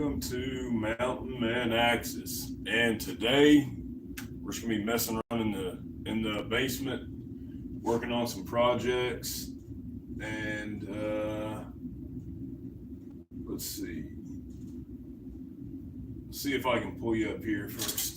welcome to Mountain Man Axis. And today we're just gonna be messing around in the basement, working on some projects. And let's see if I can pull you up here first.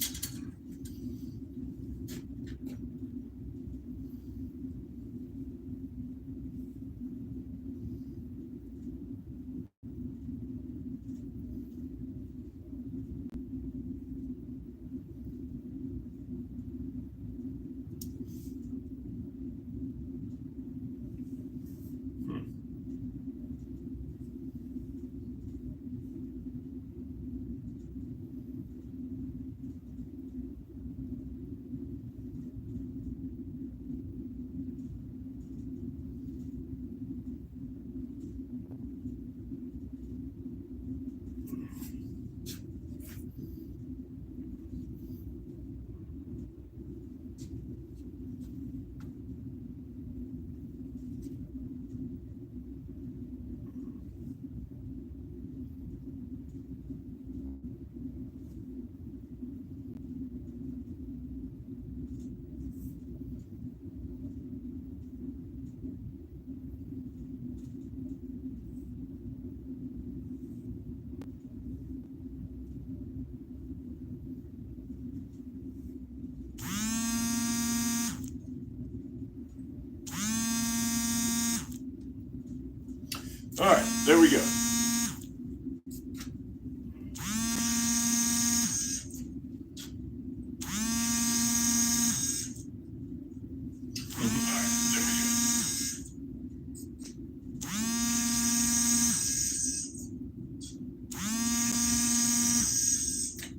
All right, there we go.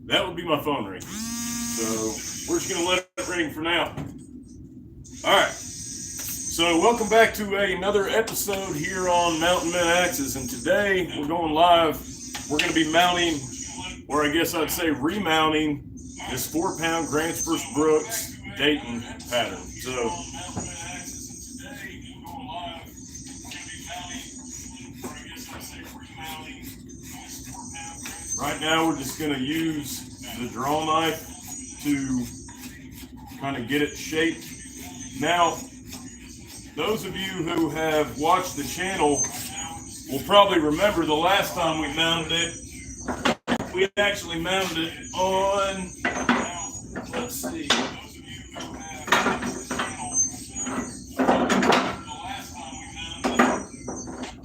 That would be my phone ring. So we're just going to let it ring for now. All right. So welcome back to another episode here on Mountain Men Axis. And today we're going live. We're going to be mounting, or I guess I'd say remounting, this 4-pound Grants vs. Brooks Dayton pattern. So right now we're just going to use the draw knife to kind of get it shaped. Now, those of you who have watched the channel will probably remember the last time we mounted it. We actually mounted it on, let's see.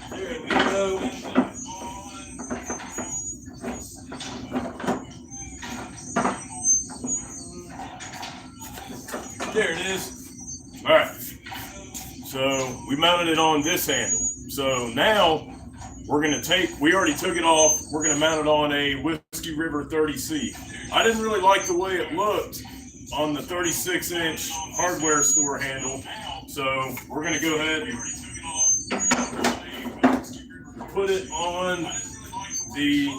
There we go. There it is. All right. So we mounted it on this handle. So now we're going to we already took it off. We're going to mount it on a Whiskey River 30C. I didn't really like the way it looked on the 36-inch hardware store handle. So we're going to go ahead and put it on the,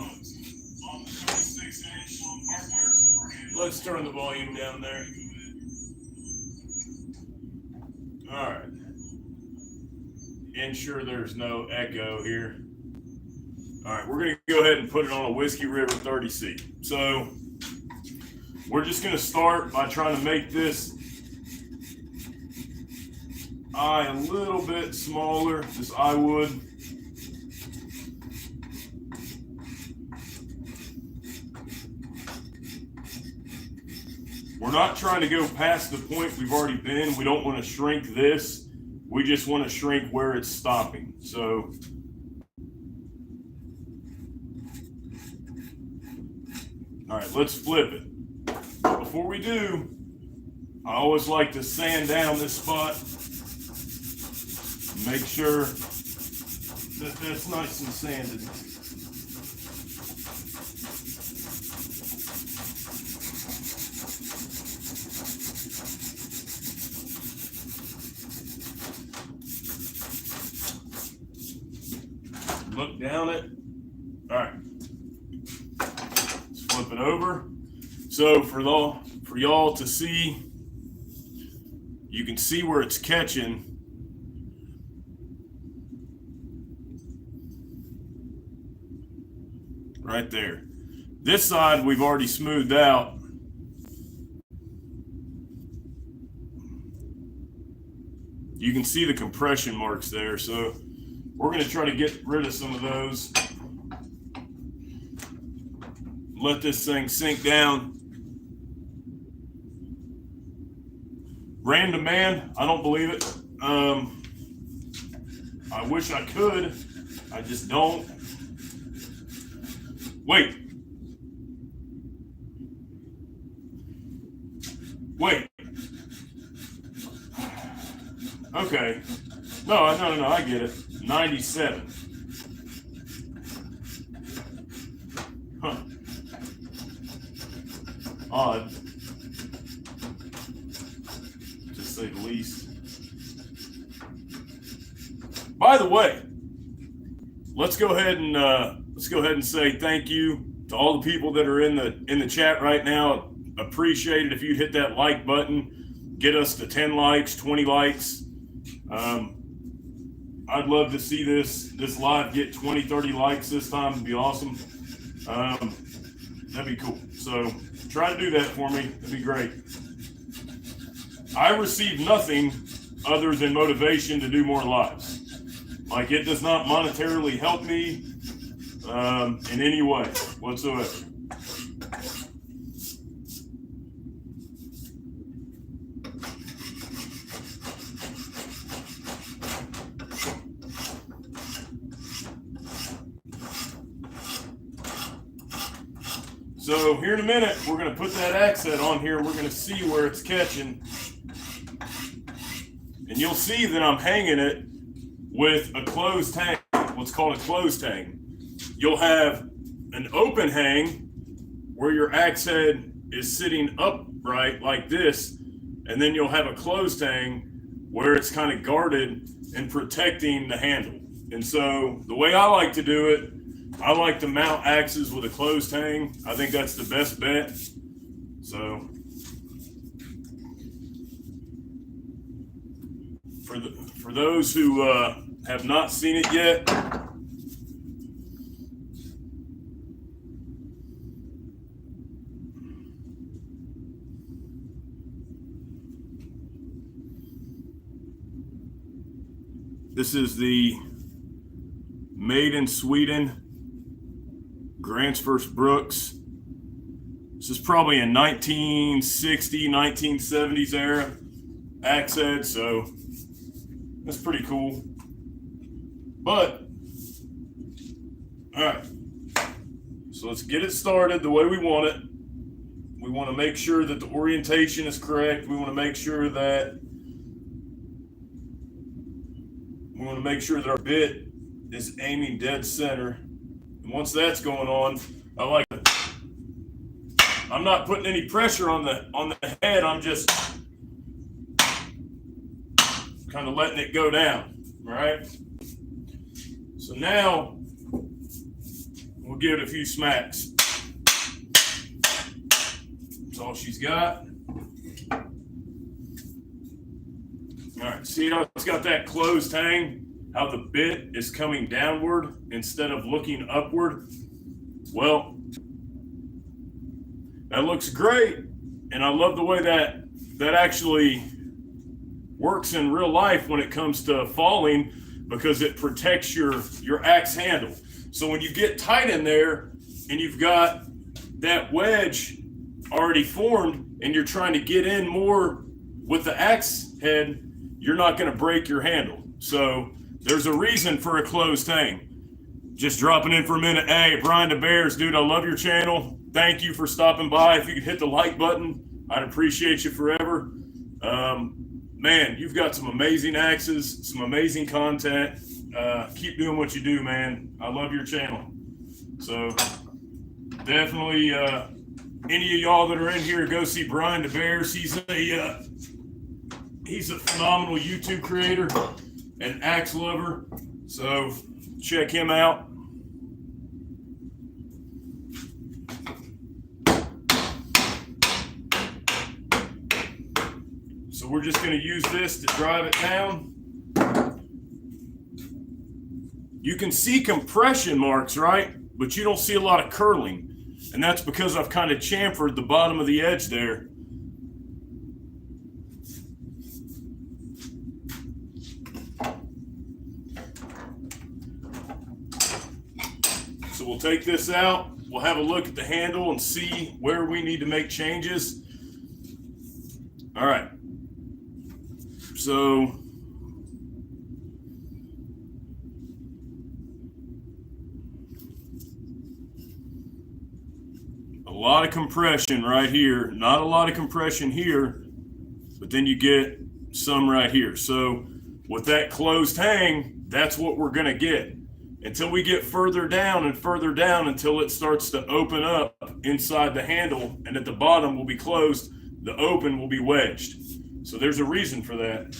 let's turn the volume down there. All right. Ensure there's no echo here. All right, we're going to go ahead and put it on a Whiskey River 30C. So we're just going to start by trying to make this eye a little bit smaller, this eye wood. We're not trying to go past the point we've already been. We don't want to shrink this. We just want to shrink where it's stopping. So all right, let's flip it. But before we do, I always like to sand down this spot. Make sure that that's nice and sanded. Look down it. All right. Let's flip it over. So for y'all to see, you can see where it's catching. right there. This side we've already smoothed out. You can see the compression marks there, so we're going to try to get rid of some of those. Let this thing sink down. Random man, I don't believe it. I wish I could. I just don't. Wait. Okay. No, I get it. 97. Huh. Odd. To say the least. By the way, let's go ahead and say thank you to all the people that are in the chat right now. Appreciate it if you'd hit that like button. Get us to 10 likes, 20 likes. I'd love to see this live get 20, 30 likes this time. It'd be awesome. That'd be cool. So try to do that for me. That'd be great. I receive nothing other than motivation to do more lives. Like, it does not monetarily help me in any way whatsoever. So here in a minute, we're going to put that axe head on here. We're going to see where it's catching. And you'll see that I'm hanging it with a closed hang, what's called a closed hang. You'll have an open hang where your axe head is sitting upright like this, and then you'll have a closed hang where it's kind of guarded and protecting the handle. And so the way I like to do it, I like to mount axes with a closed hang. I think that's the best bet. So for those who have not seen it yet, this is the Made in Sweden Gränsfors Bruks. This is probably a 1960s, 1970s era axe head, so that's pretty cool. But, all right, so let's get it started the way we want it. We want to make sure that the orientation is correct. We want to make sure that our bit is aiming dead center. And once that's going on, I like it. I'm not putting any pressure on the head. I'm just kind of letting it go down, all right? So now we'll give it a few smacks. That's all she's got. All right, see how it's got that closed hang? How the bit is coming downward instead of looking upward? Well, that looks great, and I love the way that actually works in real life when it comes to falling, because it protects your axe handle. So when you get tight in there and you've got that wedge already formed and you're trying to get in more with the axe head, you're not going to break your handle. So there's a reason for a closed hang. Just dropping in for a minute. Hey, Brian DeBears, dude, I love your channel. Thank you for stopping by. If you could hit the like button, I'd appreciate you forever. Man, you've got some amazing axes, some amazing content. Keep doing what you do, man. I love your channel. So definitely, any of y'all that are in here, go see Brian DeBears. He's a phenomenal YouTube creator and axe lover, so check him out. So we're just going to use this to drive it down. You can see compression marks, right? but you don't see a lot of curling. And that's because I've kind of chamfered the bottom of the edge there. So we'll take this out. We'll have a look at the handle and see where we need to make changes. All right. So a lot of compression right here. Not a lot of compression here, but then you get some right here. So with that closed hang, that's what we're going to get. Until we get further down and further down until it starts to open up inside the handle, and at the bottom will be closed, the open will be wedged. So there's a reason for that.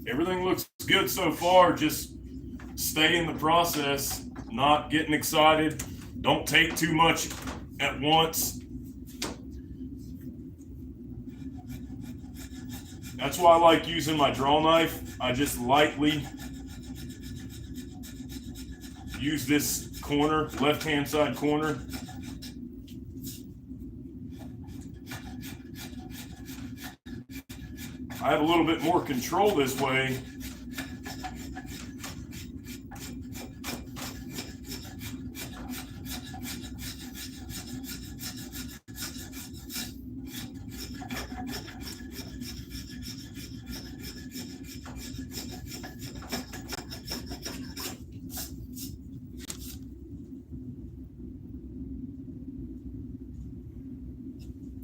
Everything looks good so far. Just stay in the process, not getting excited. Don't take too much at once. That's why I like using my draw knife. I just lightly use this corner, left-hand side corner. I have a little bit more control this way.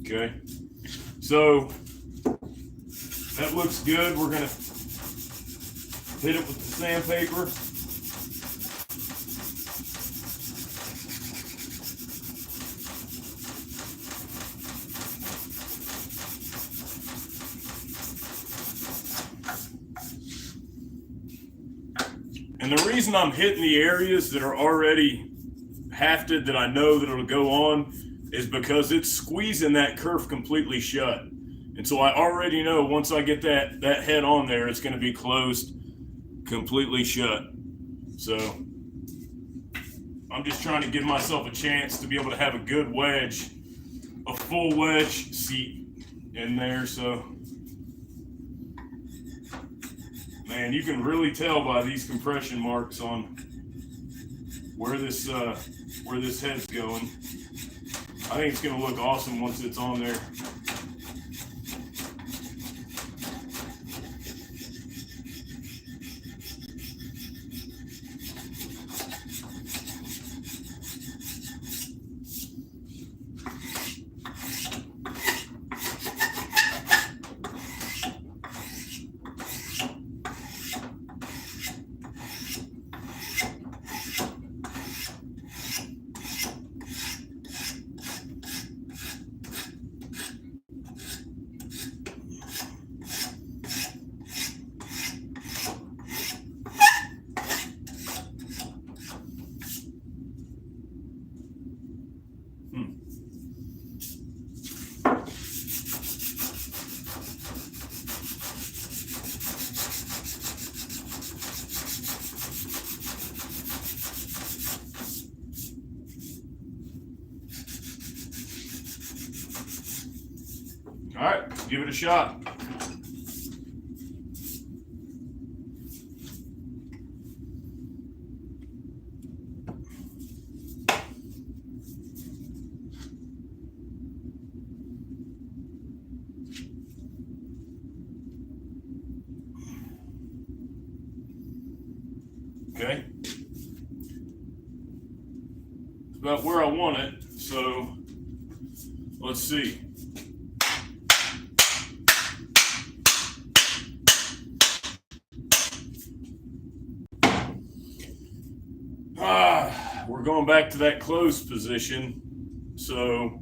Okay, so that looks good. We're gonna hit it with the sandpaper. And the reason I'm hitting the areas that are already hafted, that I know that it'll go on, is because it's squeezing that kerf completely shut. And so I already know once I get that head on there, it's going to be closed completely shut. So I'm just trying to give myself a chance to be able to have a good wedge, a full wedge seat in there. So, man, you can really tell by these compression marks on where this head's going. I think it's going to look awesome once it's on there. All right, let's give it a shot. Okay. It's about where I want it, so let's see. We're going back to that closed position, so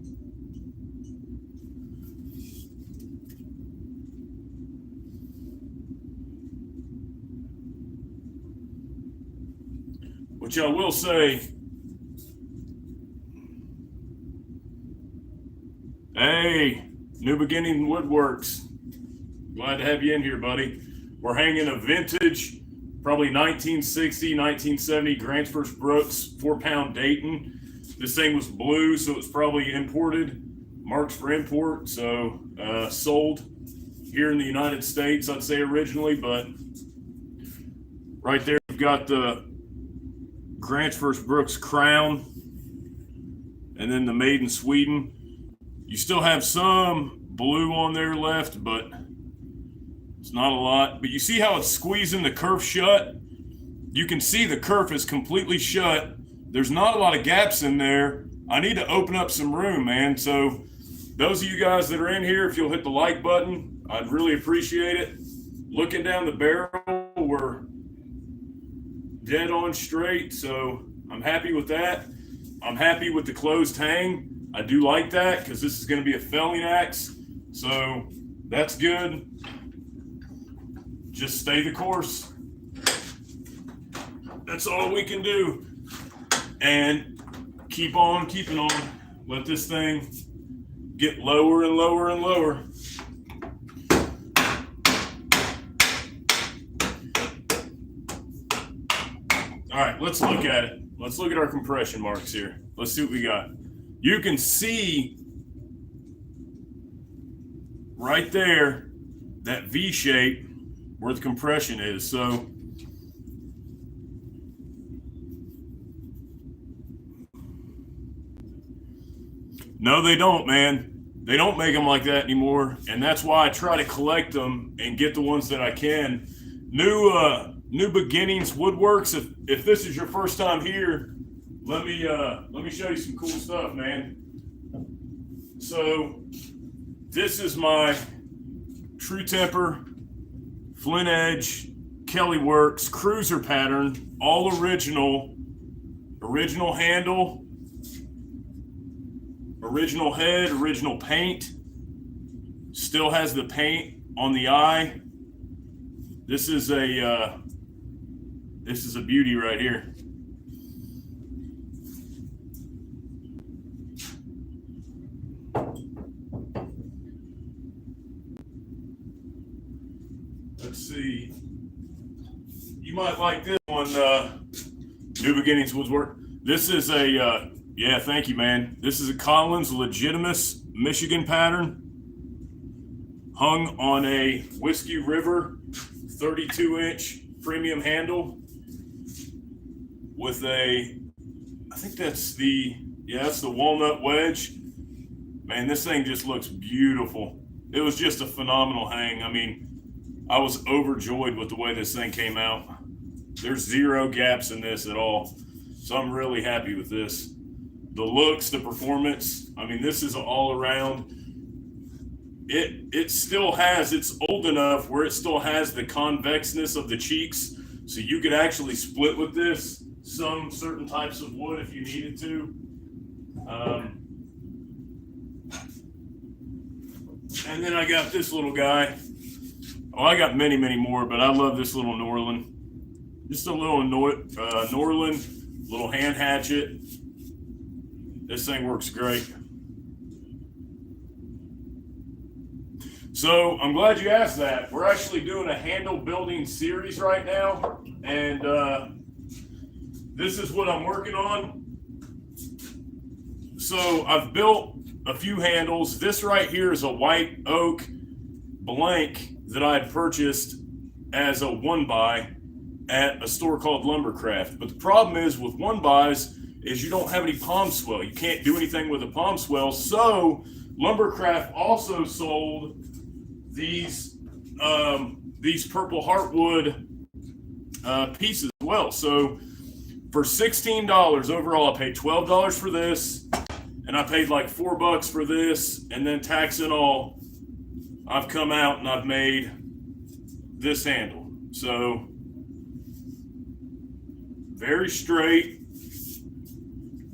which I will say, hey, New Beginning Woodworks, glad to have you in here, buddy. We're hanging a vintage, probably 1960, 1970 Grantsford Brooks 4-pound Dayton. This thing was blue, so it's probably imported, marked for import. So sold here in the United States, I'd say originally, but right there we've got the Grantsford Brooks Crown, and then the Made in Sweden. You still have some blue on there left, but it's not a lot. But you see how it's squeezing the kerf shut? You can see the kerf is completely shut. There's not a lot of gaps in there. I need to open up some room, man. So those of you guys that are in here, if you'll hit the like button, I'd really appreciate it. Looking down the barrel, we're dead on straight, so I'm happy with that. I'm happy with the closed hang. I do like that because this is going to be a felling axe, so that's good. Just stay the course. That's all we can do. And keep on keeping on. Let this thing get lower and lower and lower. All right, let's look at it. Let's look at our compression marks here. Let's see what we got. You can see right there that V shape where the compression is. So no, they don't, man. They don't make them like that anymore, and that's why I try to collect them and get the ones that I can. New Beginnings Woodworks. If this is your first time here, let me show you some cool stuff, man. So this is my True Temper Flint Edge Kelly Works cruiser pattern, all original handle, original head, original paint. Still has the paint on the eye. This is a beauty right here. Let's see. You might like this one, New Beginnings Woodwork. This is a, yeah, thank you, man. This is a Collins Legitimus Michigan pattern, hung on a Whiskey River 32-inch premium handle with a, I think that's the walnut wedge. Man, this thing just looks beautiful. It was just a phenomenal hang. I mean, I was overjoyed with the way this thing came out. There's zero gaps in this at all. So I'm really happy with this. The looks, the performance, I mean, this is all around. It still has, it's old enough where it still has the convexness of the cheeks. So you could actually split with this some certain types of wood if you needed to. And then I got this little guy. Oh, I got many, many more, but I love this little Norland. Just a little Norland, little hand hatchet. This thing works great. So I'm glad you asked that. We're actually doing a handle building series right now, and this is what I'm working on. So I've built a few handles. This right here is a white oak blank that I had purchased as a one-buy at a store called Lumbercraft. But the problem is with one-buys is you don't have any palm swell. You can't do anything with a palm swell. So Lumbercraft also sold these purple heartwood pieces as well. So for $16 overall, I paid $12 for this, and I paid like $4 for this, and then tax and all, I've come out and I've made this handle. So very straight,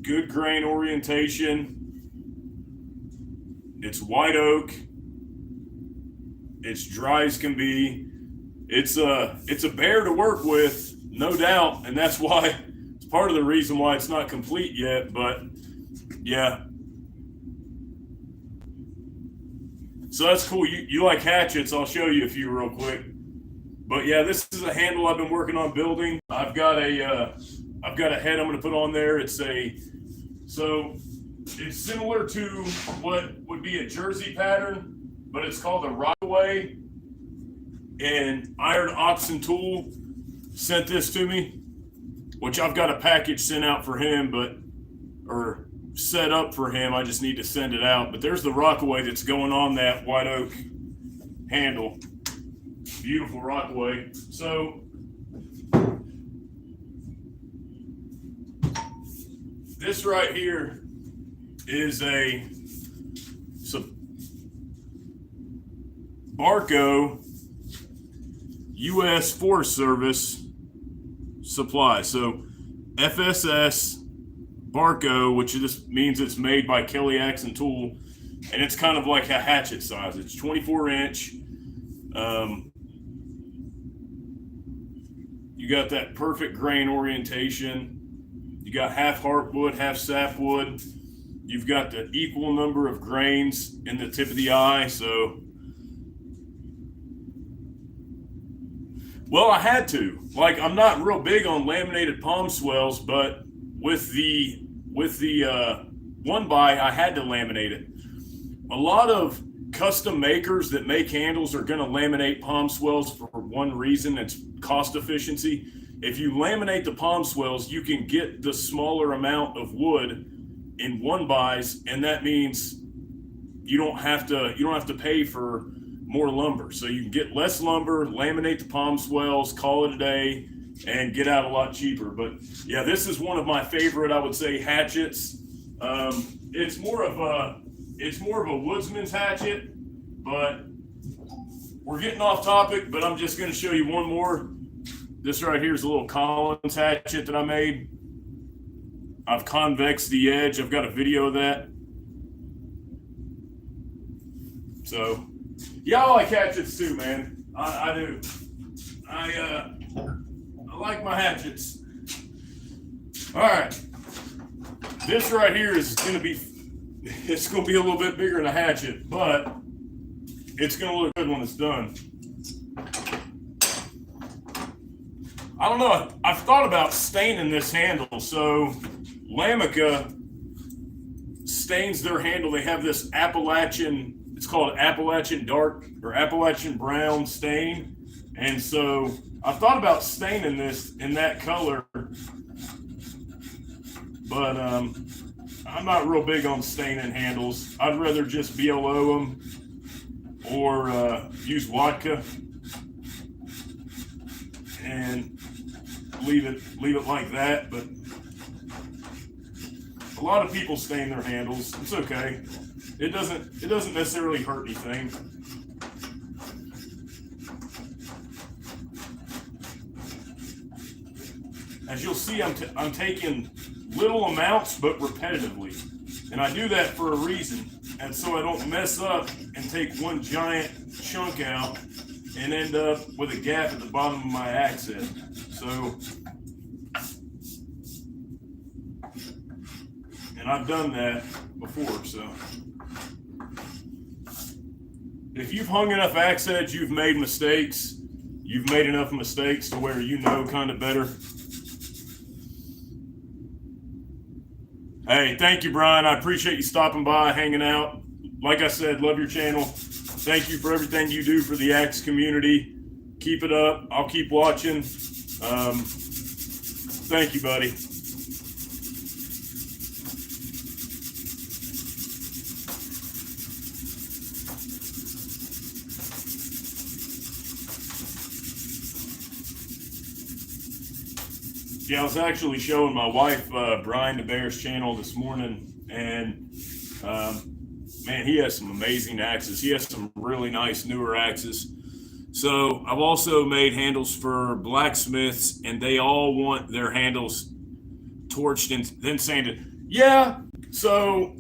good grain orientation. It's white oak. It's dry as can be. It's a bear to work with, no doubt, and that's why it's part of the reason why it's not complete yet. But yeah, so that's cool. You like hatchets? I'll show you a few real quick. But yeah, this is a handle I've been working on building. I've got a head I'm going to put on there. It's similar to what would be a jersey pattern, but it's called a Rockaway. And Iron Oxen Tool sent this to me, which I've got a package sent out for him, or set up for him. I just need to send it out. But there's the Rockaway that's going on that white oak handle. Beautiful Rockaway. So this right here is a Barco U.S. Forest Service supply. So FSS Barco, which just means it's made by Kelly Axe and Tool, and it's kind of like a hatchet size. It's 24-inch. You got that perfect grain orientation. You got half heartwood, half sapwood. You've got the equal number of grains in the tip of the eye. So, well, I had to. Like, I'm not real big on laminated palm swells, but with the one by, I had to laminate it. A lot of custom makers that make handles are going to laminate palm swells for one reason: it's cost efficiency. If you laminate the palm swells, you can get the smaller amount of wood in one bys, and that means you don't have to pay for more lumber. So you can get less lumber, laminate the palm swells, call it a day, and get out a lot cheaper. But yeah, this is one of my favorite, I would say, hatchets. It's more of a woodsman's hatchet, but we're getting off topic. But I'm just going to show you one more. This right here is a little Collins hatchet that I made. I've convexed the edge. I've got a video of that. So, yeah, I like hatchets too, man. I do. I like my hatchets. All right. This right here is going to be, it's going to be a little bit bigger than a hatchet, but it's going to look good when it's done. I don't know. I've thought about staining this handle. So Lamica stains their handle. They have this Appalachian, it's called Appalachian dark or Appalachian brown stain. And so I thought about staining this in that color, but I'm not real big on staining handles. I'd rather just BLO them or use vodka and leave it like that. But a lot of people stain their handles. It's okay. It doesn't necessarily hurt anything. As you'll see, I'm taking little amounts but repetitively, and I do that for a reason, and so I don't mess up and take one giant chunk out and end up with a gap at the bottom of my axe head. So, and I've done that before. So, if you've hung enough axe heads, you've made mistakes. You've made enough mistakes to where you know kind of better. Hey, thank you, Brian. I appreciate you stopping by, hanging out. Like I said, love your channel. Thank you for everything you do for the axe community. Keep it up. I'll keep watching. Thank you, buddy. Yeah, I was actually showing my wife Brian DeBear's channel this morning, and man, he has some amazing axes. He has some really nice newer axes. So I've also made handles for blacksmiths, and they all want their handles torched and then sanded. Yeah, so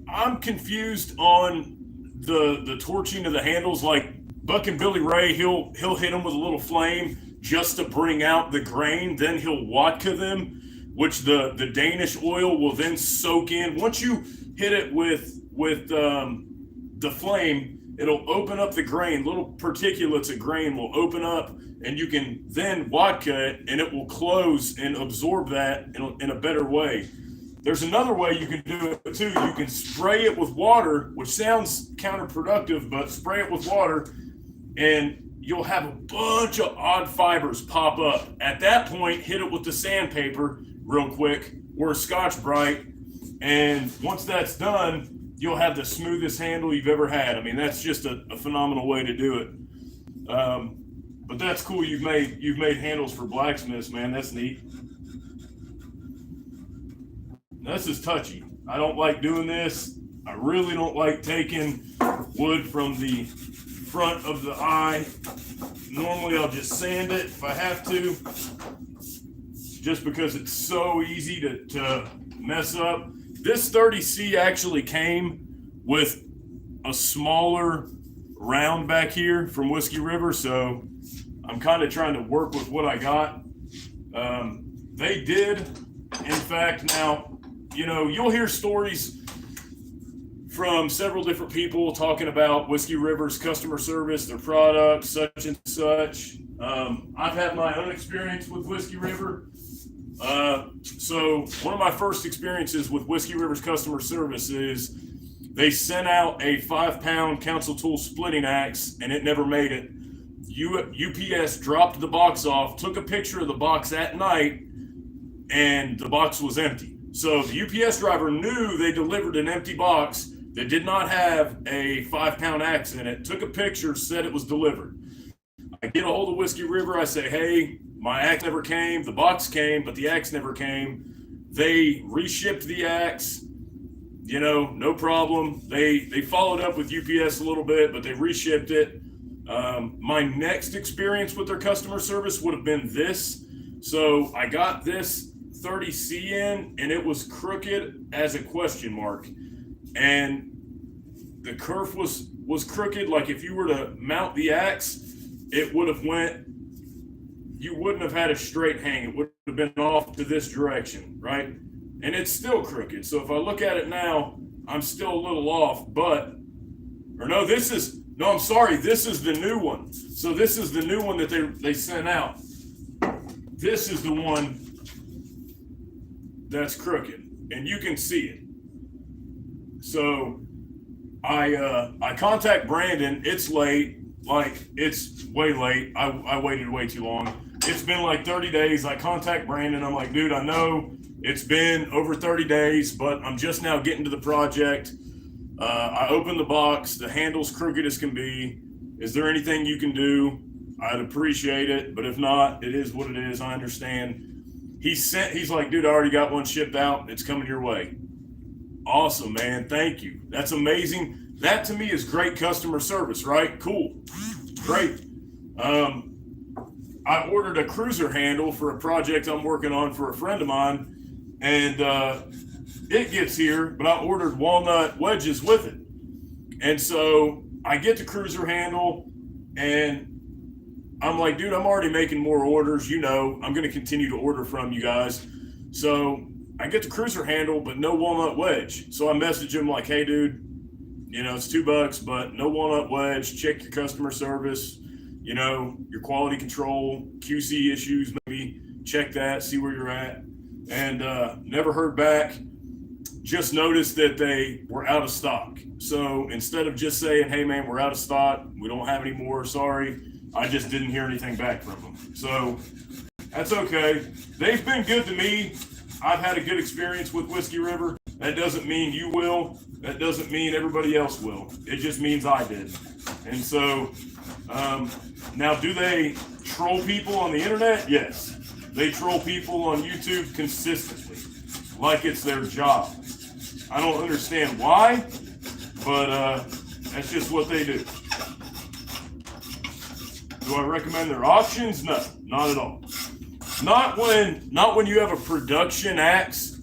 I'm confused on the torching of the handles. Like Buck and Billy Ray, he'll hit them with a little flame just to bring out the grain. Then he'll vodka them, which the Danish oil will then soak in. Once you hit it with the flame, it'll open up the grain. Little particulates of grain will open up, and you can then vodka it, and it will close and absorb that in a better way. There's another way you can do it too. You can spray it with water, which sounds counterproductive, but spray it with water, and you'll have a bunch of odd fibers pop up. At that point, hit it with the sandpaper real quick or a Scotch-Brite, and once that's done, you'll have the smoothest handle you've ever had. I mean, that's just a phenomenal way to do it. But that's cool. You've made handles for blacksmiths, man. That's neat. Now, this is touchy. I don't like doing this. I really don't like taking wood from the front of the eye. Normally I'll just sand it if I have to, just because it's so easy to mess up. This 30C actually came with a smaller round back here from Whiskey River, so I'm kind of trying to work with what I got. They did, in fact, now, you'll hear stories from several different people talking about Whiskey River's customer service, their products, such and such. I've had my own experience with Whiskey River. So one of my first experiences with Whiskey River's customer service is they sent out a 5-pound Council Tool splitting axe, and it never made it. UPS dropped the box off, took a picture of the box at night, and the box was empty. So the UPS driver knew they delivered an empty box that did not have a 5-pound axe in it, took a picture, said it was delivered. I get a hold of Whiskey River. I say, hey, my axe never came. The box came, but the axe never came. They reshipped the axe, no problem. They followed up with UPS a little bit, but they reshipped it. My next experience with their customer service would have been this. So I got this 30C in, and it was crooked as a question mark. And the kerf was crooked. Like if you were to mount the axe, it would have you wouldn't have had a straight hang. It would have been off to this direction, right? And it's still crooked. So if I look at it now, I'm still a little off, this is the new one. So this is the new one that they sent out. This is the one that's crooked, and you can see it. So I contact Brandon. It's late, it's way late. I waited way too long. It's been like 30 days. I contact Brandon. I'm like, dude, I know it's been over 30 days, but I'm just now getting to the project. I opened the box. The handle's crooked as can be. Is there anything you can do? I'd appreciate it, but if not, it is what it is. I understand. He's like, dude, I already got one shipped out. It's coming your way. Awesome, man. Thank you. That's amazing. That to me is great customer service, right? Cool. Great. I ordered a cruiser handle for a project I'm working on for a friend of mine, and it gets here, but I ordered walnut wedges with it. And so I get the cruiser handle, and I'm like, dude, I'm already making more orders. I'm going to continue to order from you guys. So I get the cruiser handle, but no walnut wedge. So I message him like, hey, dude, it's $2, but no walnut wedge. Check your customer service, your quality control, QC issues, maybe check that, see where you're at. And never heard back. Just noticed that they were out of stock. So instead of just saying, hey, man, we're out of stock, we don't have any more, sorry, I just didn't hear anything back from them. So that's okay. They've been good to me. I've had a good experience with Whiskey River. That doesn't mean you will. That doesn't mean everybody else will. It just means I did. And so now, do they troll people on the internet? Yes. They troll people on YouTube consistently, like it's their job. I don't understand why, but that's just what they do. Do I recommend their auctions? No, not at all. Not when you have a production axe.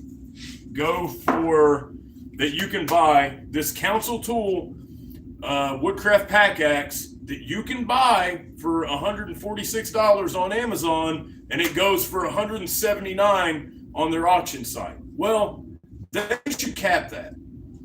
Go for that you can buy this Council Tool Woodcraft pack axe that you can buy for $146 on Amazon, and it goes for $179 on their auction site. Well, they should cap that,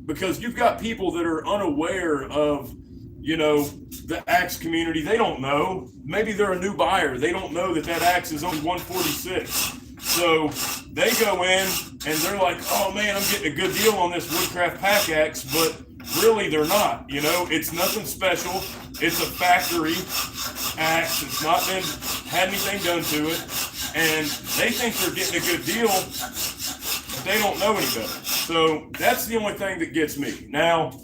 because you've got people that are unaware of you know, the axe community, they don't know. Maybe they're a new buyer. They don't know that that axe is only 146. So they go in and they're like, oh man, I'm getting a good deal on this Woodcraft pack axe, but really they're not. You know, it's nothing special. It's a factory axe. It's not been had anything done to it, and they think they're getting a good deal, but they don't know any better. So that's the only thing that gets me. Now,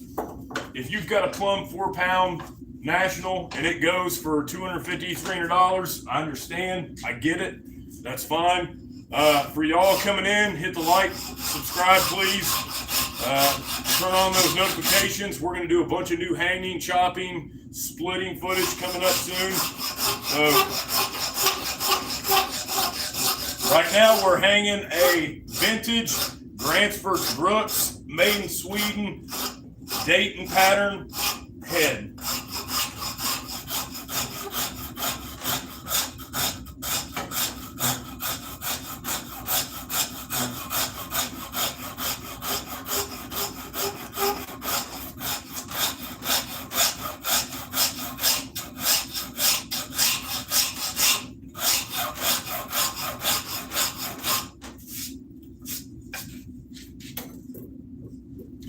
if you've got a plumb 4-pound national and it goes for $250, $300, I understand. I get it. That's fine. For y'all coming in, hit the like, subscribe, please. Turn on those notifications. We're going to do a bunch of new hanging, chopping, splitting footage coming up soon. So, right now we're hanging a vintage Gransfors Brooks, made in Sweden, Dayton pattern head.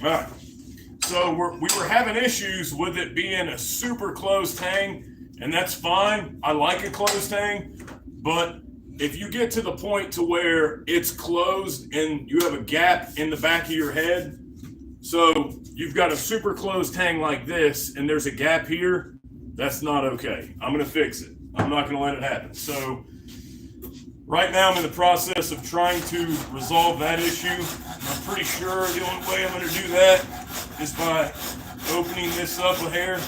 All right. So we were having issues with it being a super closed hang, and that's fine. I like a closed hang, but if you get to the point to where it's closed and you have a gap in the back of your head, so you've got a super closed hang like this and there's a gap here, that's not okay. I'm going to fix it. I'm not going to let it happen. So right now I'm in the process of trying to resolve that issue. I'm pretty sure the only way I'm going to do that is by opening this up a hair.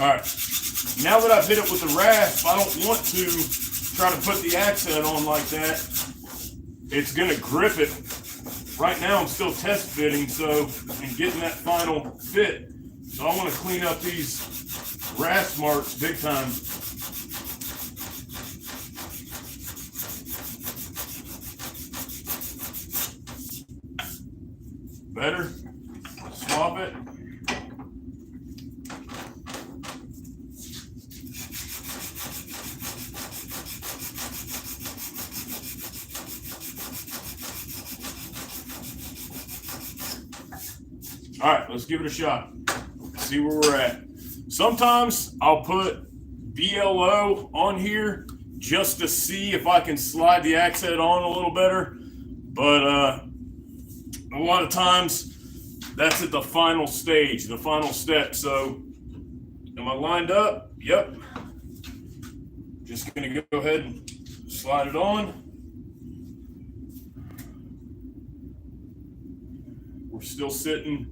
All right, now that I've hit it with the rasp, I don't want to try to put the axe head on like that. It's gonna grip it. Right now I'm still test fitting, so and getting that final fit. So I want to clean up these rasp marks big time. Better? Swap it. All right, let's give it a shot. See where we're at. Sometimes I'll put BLO on here just to see if I can slide the axe head on a little better. But a lot of times that's at the final stage, the final step. So am I lined up? Yep. Just gonna go ahead and slide it on. We're still sitting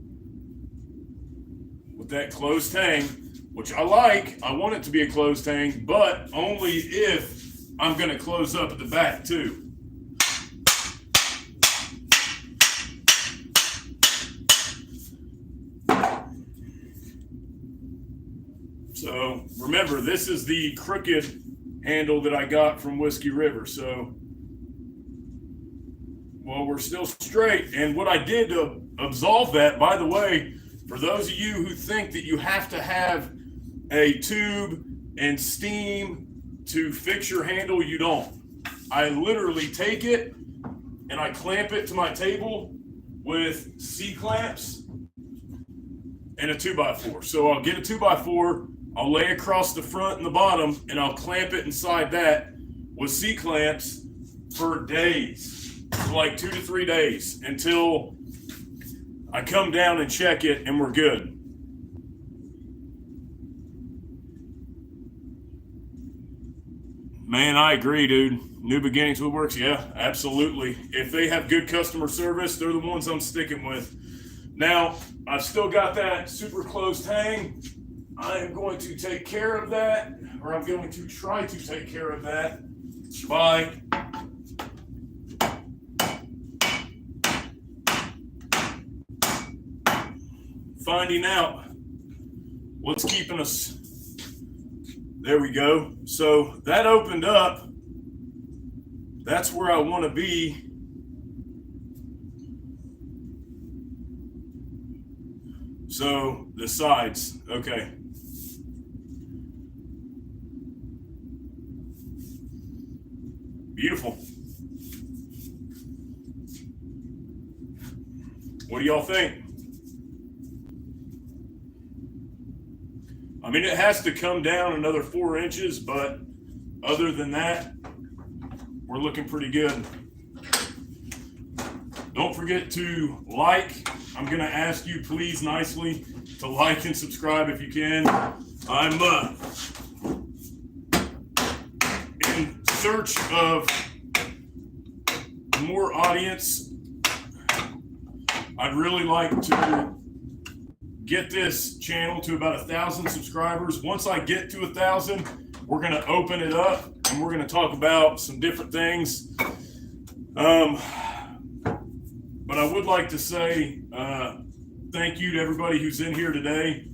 with that closed hang, which I like. I want it to be a closed hang, but only if I'm going to close up at the back too. So remember, this is the crooked handle that I got from Whiskey River. So, well, we're still straight. And what I did to absolve that, by the way, for those of you who think that you have to have a tube and steam to fix your handle, you don't. I literally take it and I clamp it to my table with C-clamps and a 2x4. So I'll get a 2x4, I'll lay across the front and the bottom, and I'll clamp it inside that with C-clamps for days, for like 2 to 3 days, until I come down and check it and we're good. Man, I agree, dude. New Beginnings Woodworks, yeah, absolutely. If they have good customer service, they're the ones I'm sticking with. Now, I've still got that super closed hang. I am going to take care of that, or I'm going to try to take care of that by finding out what's keeping us? There we go. So that opened up. That's where I want to be. So the sides, okay. Beautiful. What do y'all think? I mean, it has to come down another 4 inches, but other than that, we're looking pretty good. Don't forget to like. I'm going to ask you, please, nicely, to like and subscribe if you can. I'm in search of more audience. I'd really like to get this channel to about 1,000 subscribers. Once I get to 1,000, we're going to open it up and we're going to talk about some different things. But I would like to say thank you to everybody who's in here today,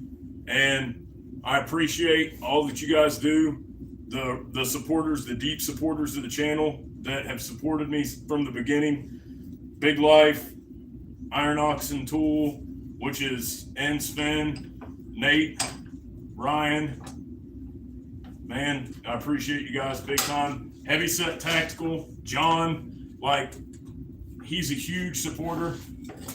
and I appreciate all that you guys do. The supporters, the deep supporters of the channel that have supported me from the beginning. Big Life, Iron Oxen Tool, which is N Sven, Nate, Ryan. Man, I appreciate you guys big time. Heavy Set Tactical, John, like, he's a huge supporter.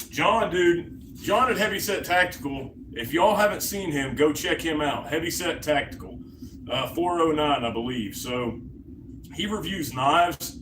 John at Heavy Set Tactical, if y'all haven't seen him, go check him out. Heavy Set Tactical, 409, I believe. So he reviews knives,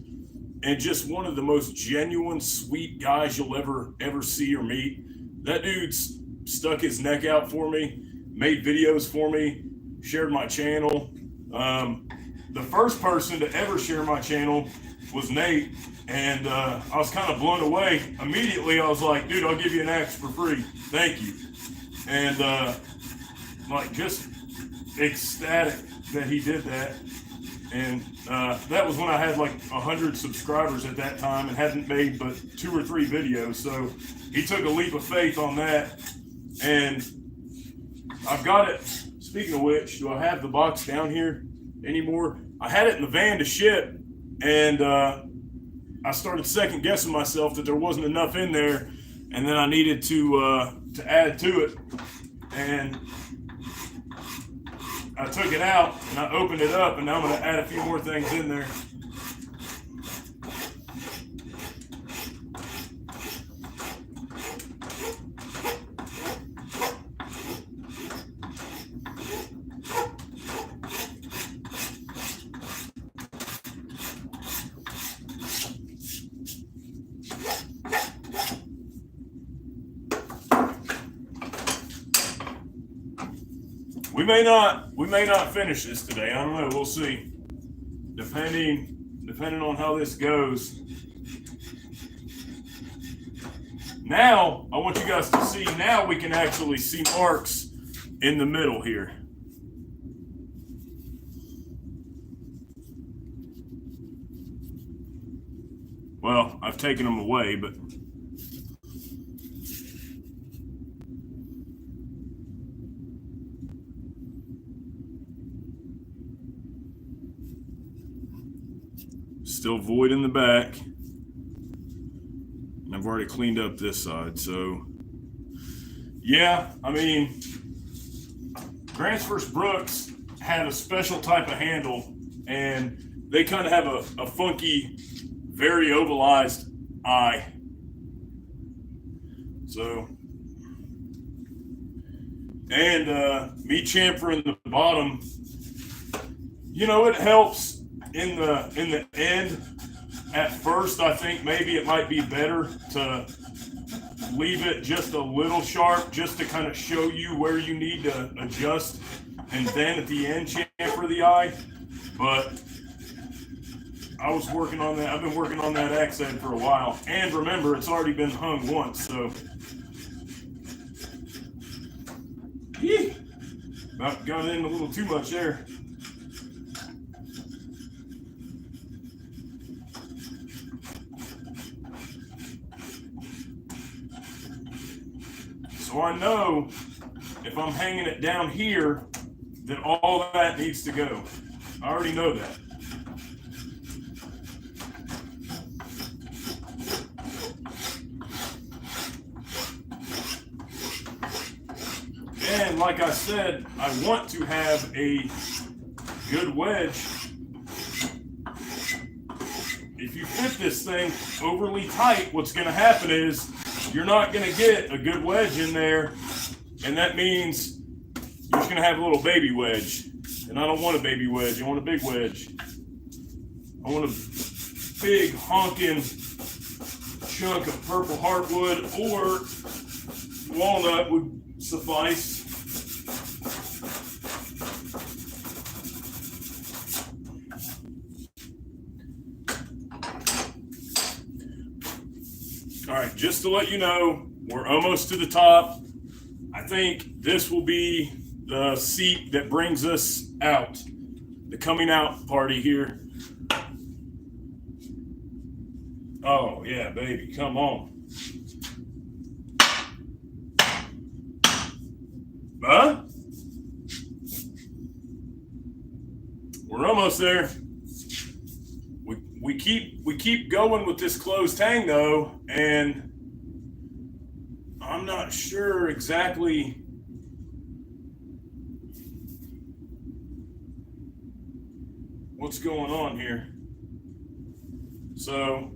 and just one of the most genuine, sweet guys you'll ever see or meet. That dude's stuck his neck out for me, made videos for me, shared my channel. The first person to ever share my channel was Nate, and I was kind of blown away. Immediately, I was like, dude, I'll give you an axe for free. Thank you. And like, just ecstatic that he did that. And that was when I had like 100 subscribers at that time and hadn't made but 2 or 3 videos. So he took a leap of faith on that. And I've got it. Speaking of which, do I have the box down here anymore? I had it in the van to ship, and I started second guessing myself that there wasn't enough in there, and then I needed to add to it. And I took it out and I opened it up, and now I'm going to add a few more things in there. We may not finish this today. I don't know. We'll see. Depending on how this goes. Now, I want you guys to see, now we can actually see marks in the middle here. Well, I've taken them away, but still void in the back. And I've already cleaned up this side. So, yeah, I mean, Grants vs. Brooks had a special type of handle, and they kind of have a funky, very ovalized eye. So, and me chamfering the bottom, you know, it helps in the end. At first, I think maybe it might be better to leave it just a little sharp, just to kind of show you where you need to adjust, and then at the end chamfer the eye. But I was working on that. I've been working on that axe head for a while, and remember, it's already been hung once, so about got in a little too much there. So I know if I'm hanging it down here, then all that needs to go. I already know that. And like I said, I want to have a good wedge. If you fit this thing overly tight, what's going to happen is you're not going to get a good wedge in there, and that means you're just going to have a little baby wedge. And I don't want a baby wedge. I want a big wedge. I want a big honking chunk of purple heartwood, or walnut would suffice. All right, just to let you know, we're almost to the top. I think this will be the seat that brings us out, the coming out party here. Oh, yeah, baby, come on. Huh? We're almost there. We keep going with this closed hang though, and I'm not sure exactly what's going on here. So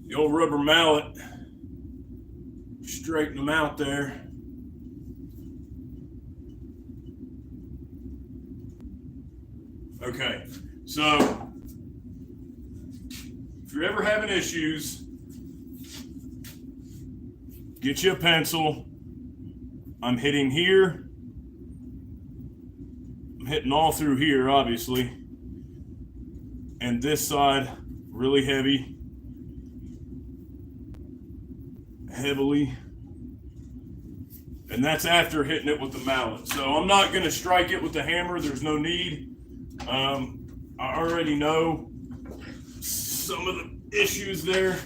the old rubber mallet, straighten them out there. Okay, so if you're ever having issues, get you a pencil. I'm hitting here. I'm hitting all through here, obviously. And this side, really heavily. And that's after hitting it with the mallet. So I'm not going to strike it with the hammer. There's no need. I already know some of the issues there.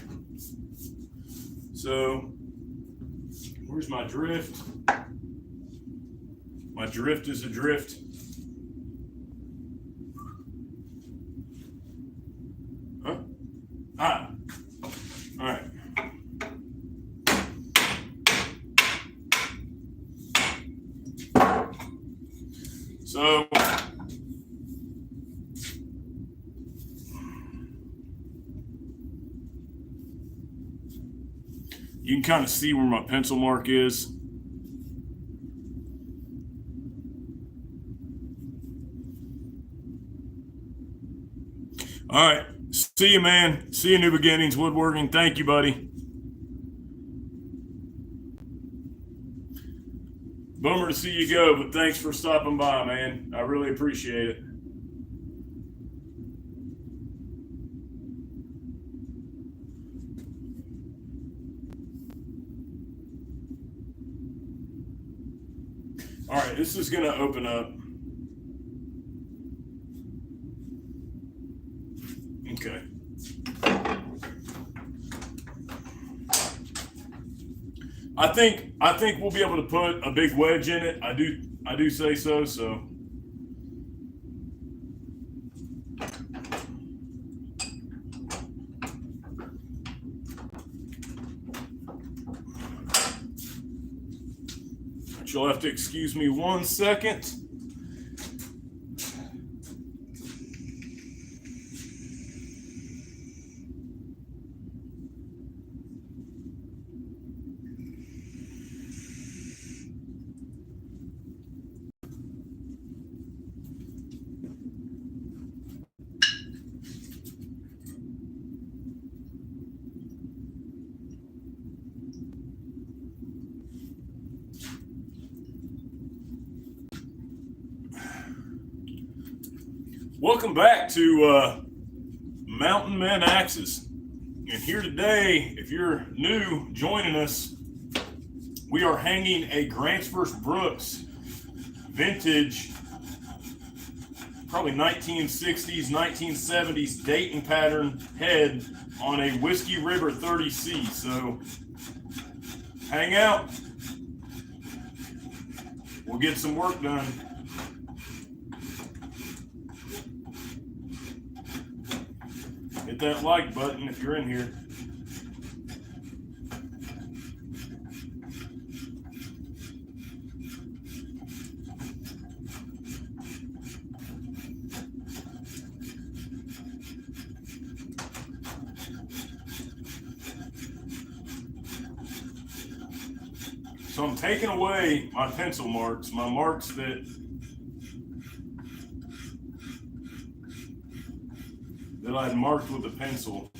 So where's my drift? My drift is adrift. Huh? Ah. All right. So you can kind of see where my pencil mark is. All right. See you, man. See you, New Beginnings Woodworking. Thank you, buddy. Bummer to see you go, but thanks for stopping by, man. I really appreciate it. All right, this is going to open up. Okay. I think we'll be able to put a big wedge in it. I do say so. So you'll have to excuse me 1 second. Welcome back to Mountain Men Axes. And here today, if you're new joining us, we are hanging a Grants vs. Brooks vintage probably 1960s, 1970s Dayton pattern head on a Whiskey River 30C. So hang out. We'll get some work done. Hit that like button if you're in here. So I'm taking away my pencil marks, my marks that I had marked with a pencil.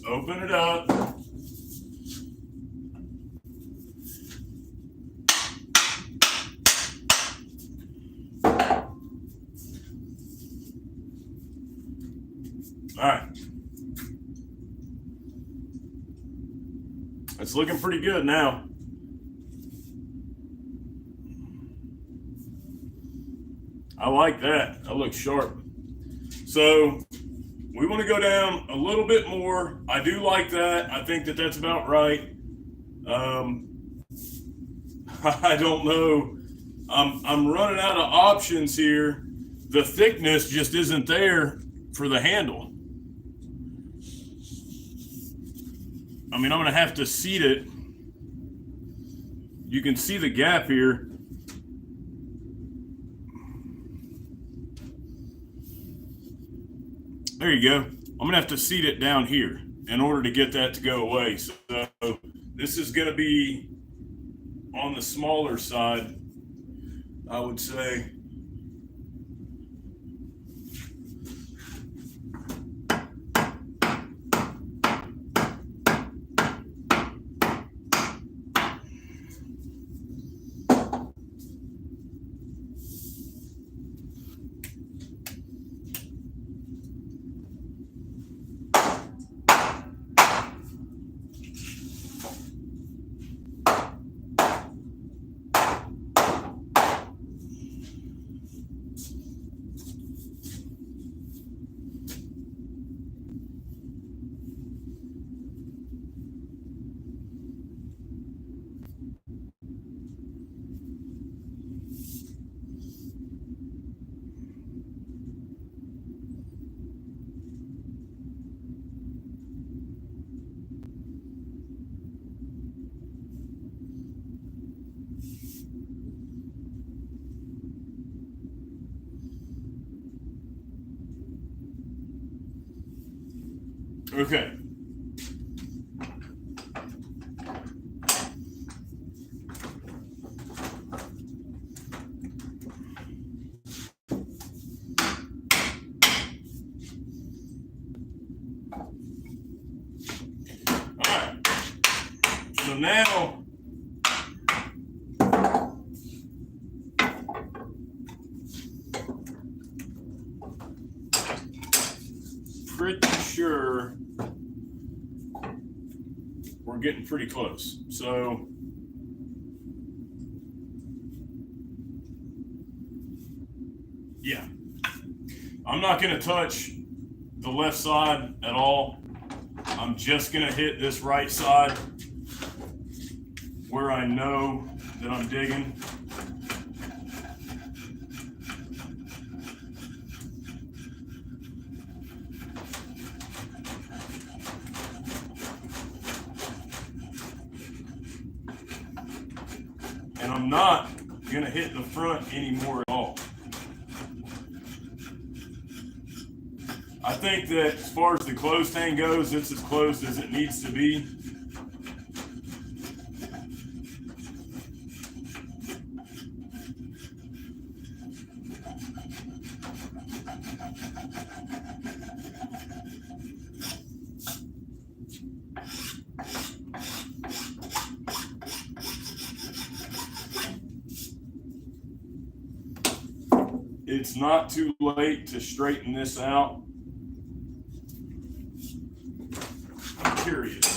open it up. All right. It's looking pretty good now. I like that. That looks sharp. So we want to go down a little bit more. I do like that. I think that that's about right. I don't know. I'm running out of options here. The thickness just isn't there for the handle. I mean, I'm going to have to seat it. You can see the gap here. There you go. I'm going to have to seat it down here in order to get that to go away. So this is going to be on the smaller side, I would say. Okay. All right. So now pretty sure we're getting pretty close. So yeah, I'm not going to touch the left side at all. I'm just going to hit this right side where I know that I'm digging. And I'm not going to hit the front anymore at all. I think that as far as the closed hang goes, it's as closed as it needs to be. It's not too late to straighten this out. I'm curious.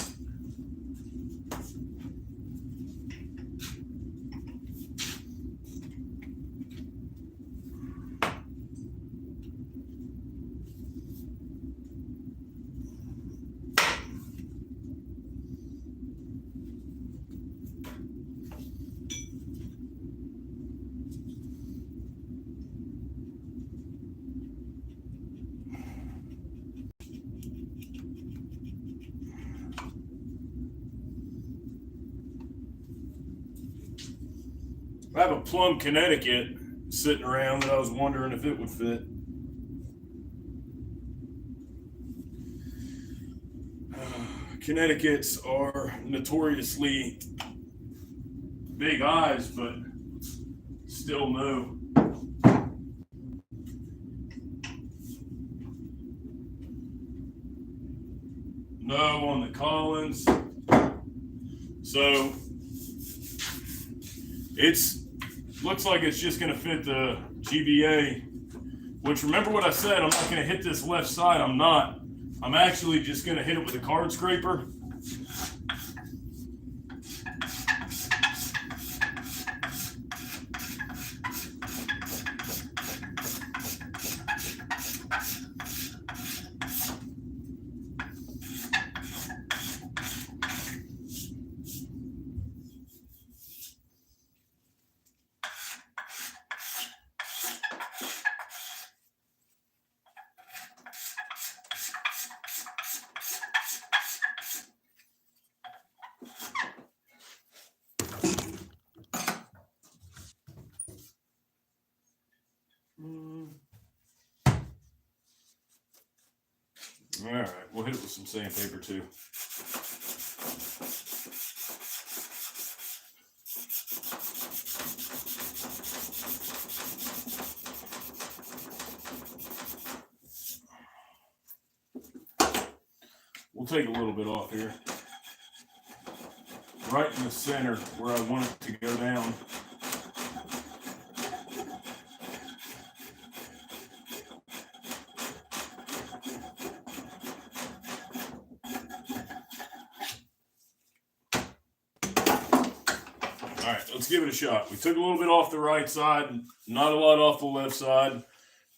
I have a Plum Connecticut sitting around that I was wondering if it would fit. Connecticut's are notoriously big eyes, but still no. No on the Collins. So looks like it's just going to fit the GBA, which, remember what I said, I'm not going to hit this left side. I'm not. I'm actually just going to hit it with a card scraper. All right, we'll hit it with some sandpaper too. We'll take a little bit off here. Right in the center where I want it to go down. All right, let's give it a shot. We took a little bit off the right side, not a lot off the left side.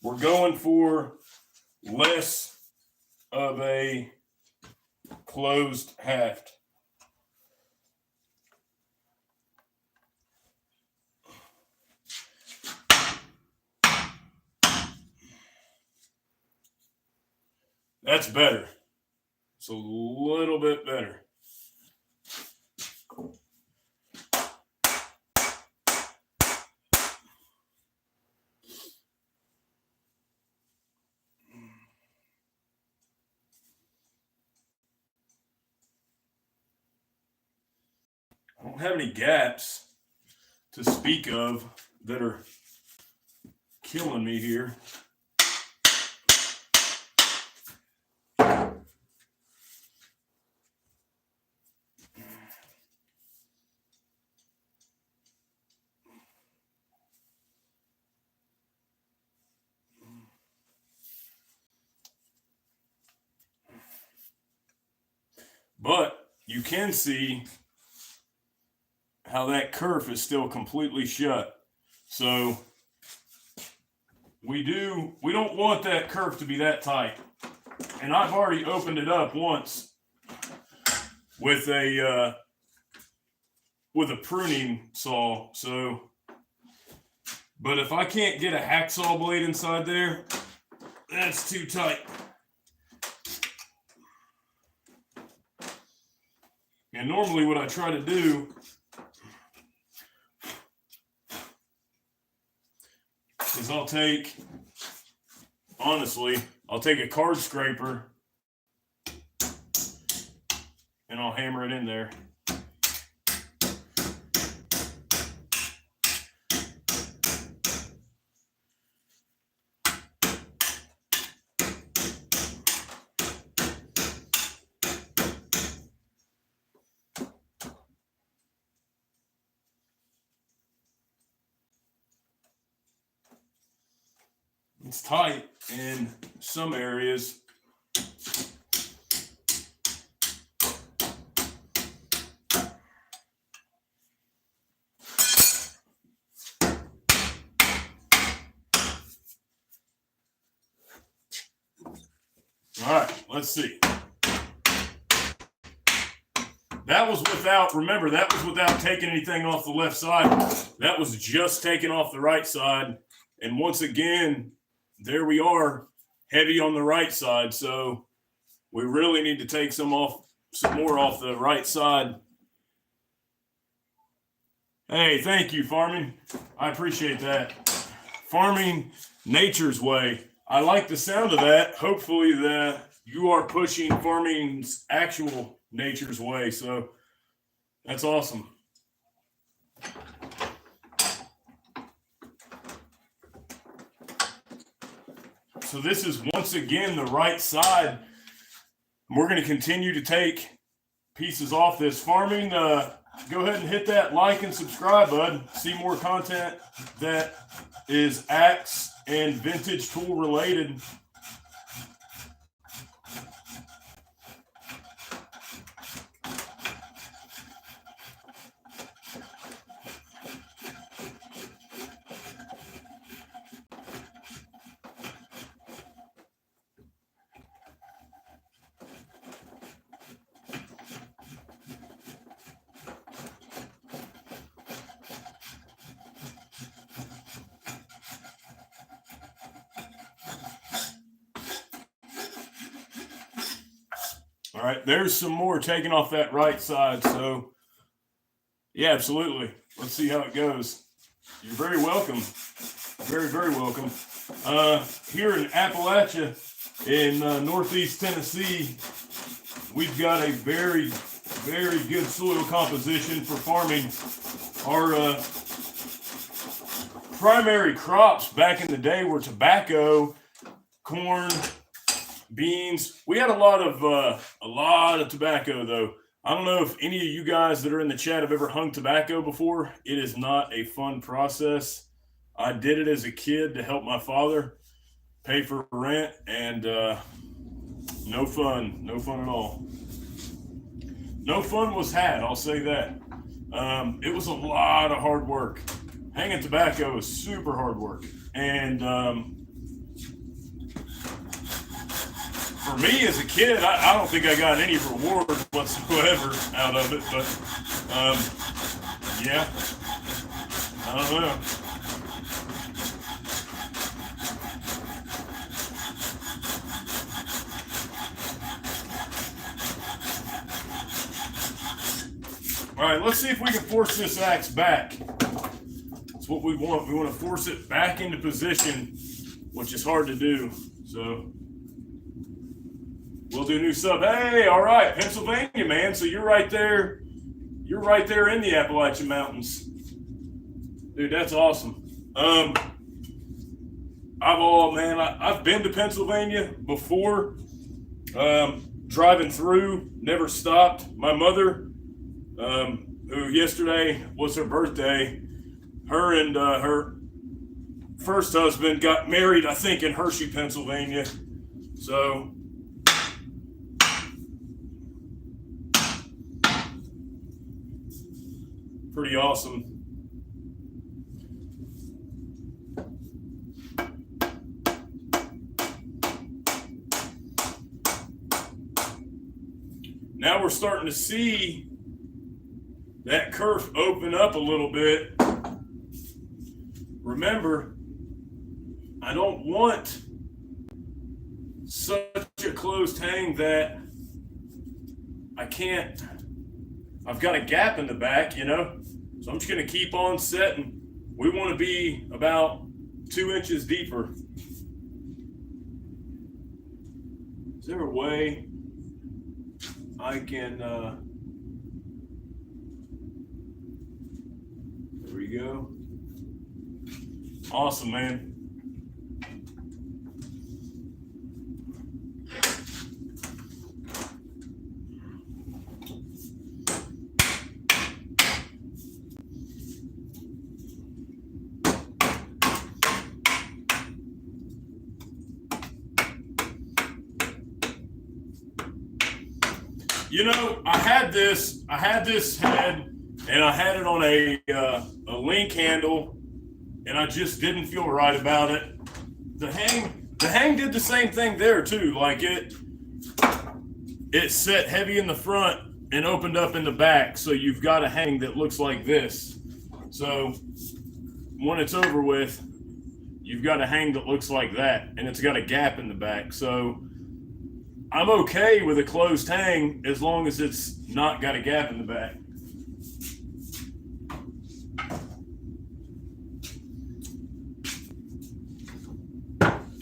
We're going for less of a closed haft. That's better. It's a little bit better. I don't have any gaps to speak of that are killing me here. But you can see how that kerf is still completely shut. So we don't want that kerf to be that tight. And I've already opened it up once with a pruning saw. So, but if I can't get a hacksaw blade inside there, that's too tight. And normally what I try to do is I'll take a card scraper and I'll hammer it in there. It's tight in some areas. All right, let's see. That was without taking anything off the left side. That was just taken off the right side. And once again, there we are, heavy on the right side. So we really need to take some more off the right side. Hey, thank you, Farming. I appreciate that. Farming Nature's Way. I like the sound of that. Hopefully you are pushing farming's actual nature's way. So that's awesome. So this is once again the right side We're going to continue to take pieces off this farming. Go ahead and hit that like and subscribe, bud. See more content that is axe and vintage tool related. All right, there's some more taking off that right side. So, yeah, absolutely. Let's see how it goes. You're very welcome. Very, very welcome. Here in Appalachia, in Northeast Tennessee, we've got a very, very good soil composition for farming. Our primary crops back in the day were tobacco, corn, beans. We had a lot of tobacco though. I don't know if any of you guys that are in the chat have ever hung tobacco before. It is not a fun process. I did it as a kid to help my father pay for rent, and no fun at all. No fun was had, I'll say that. It was a lot of hard work. Hanging tobacco is super hard work, and for me as a kid, I don't think I got any reward whatsoever out of it, but yeah, I don't know. All right, let's see if we can force this axe back. That's what we want. We want to force it back into position, which is hard to do. So we'll do new sub. Hey, all right, Pennsylvania, man. So you're right there. You're right there in the Appalachian Mountains. Dude, that's awesome. I've been to Pennsylvania before. Driving through, never stopped. My mother, who yesterday was her birthday, her and her first husband got married, I think, in Hershey, Pennsylvania. So pretty awesome. Now we're starting to see that kerf open up a little bit. Remember, I don't want such a closed hang that I've got a gap in the back, you know? So I'm just going to keep on setting. We want to be about 2 inches deeper. Is there a way I can, there we go. Awesome, man. You know, I had this head, and I had it on a link handle, and I just didn't feel right about it. The hang did the same thing there too. Like it set heavy in the front and opened up in the back. So you've got a hang that looks like this. So when it's over with, you've got a hang that looks like that, and it's got a gap in the back. So I'm okay with a closed hang as long as it's not got a gap in the back.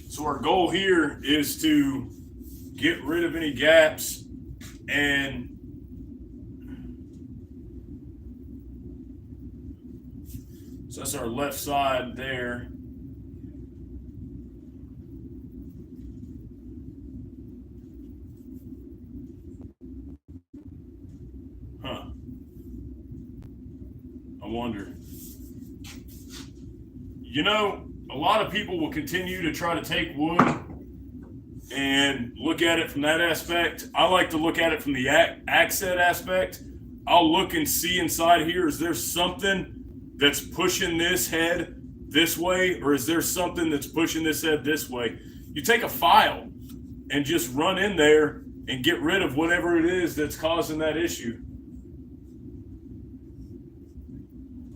So our goal here is to get rid of any gaps, and so that's our left side there. you know, a lot of people will continue to try to take wood and look at it from that aspect. I like to look at it from the accent aspect. I'll look and see inside here, is there something that's pushing this head this way, or is there something that's pushing this head this way? You take a file and just run in there and get rid of whatever it is that's causing that issue.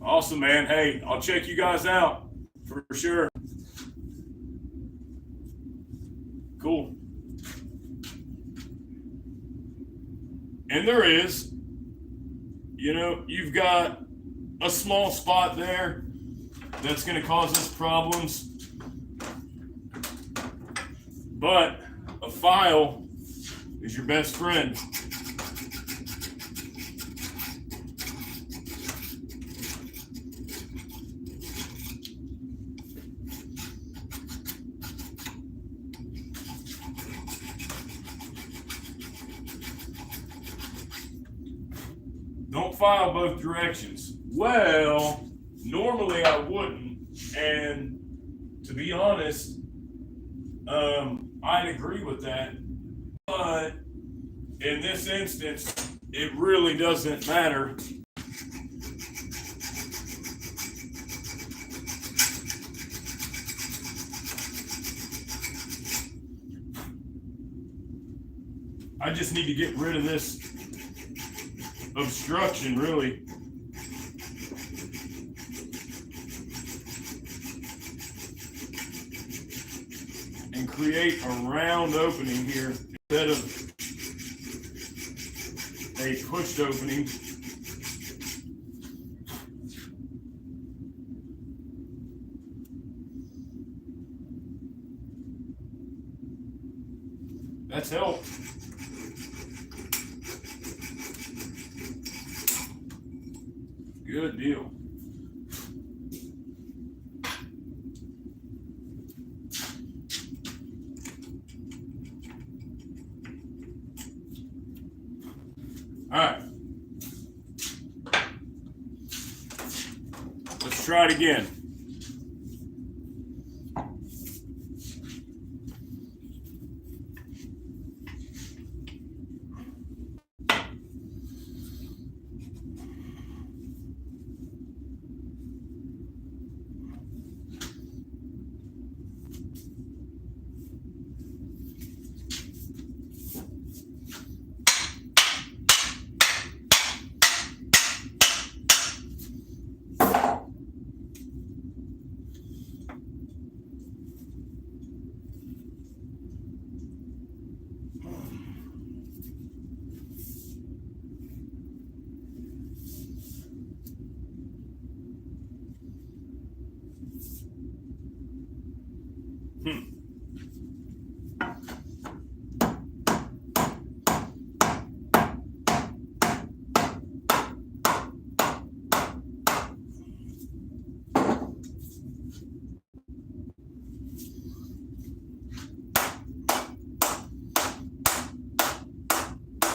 Awesome, man. Hey, I'll check you guys out for sure. Cool. And there is, you know, you've got a small spot there that's going to cause us problems. But a file is your best friend. Don't file both directions. Well, normally I wouldn't, and to be honest, I'd agree with that. But in this instance, it really doesn't matter. I just need to get rid of this obstruction, really. And create a round opening here instead of a pushed opening. That's helped. Good deal. All right. Let's try it again.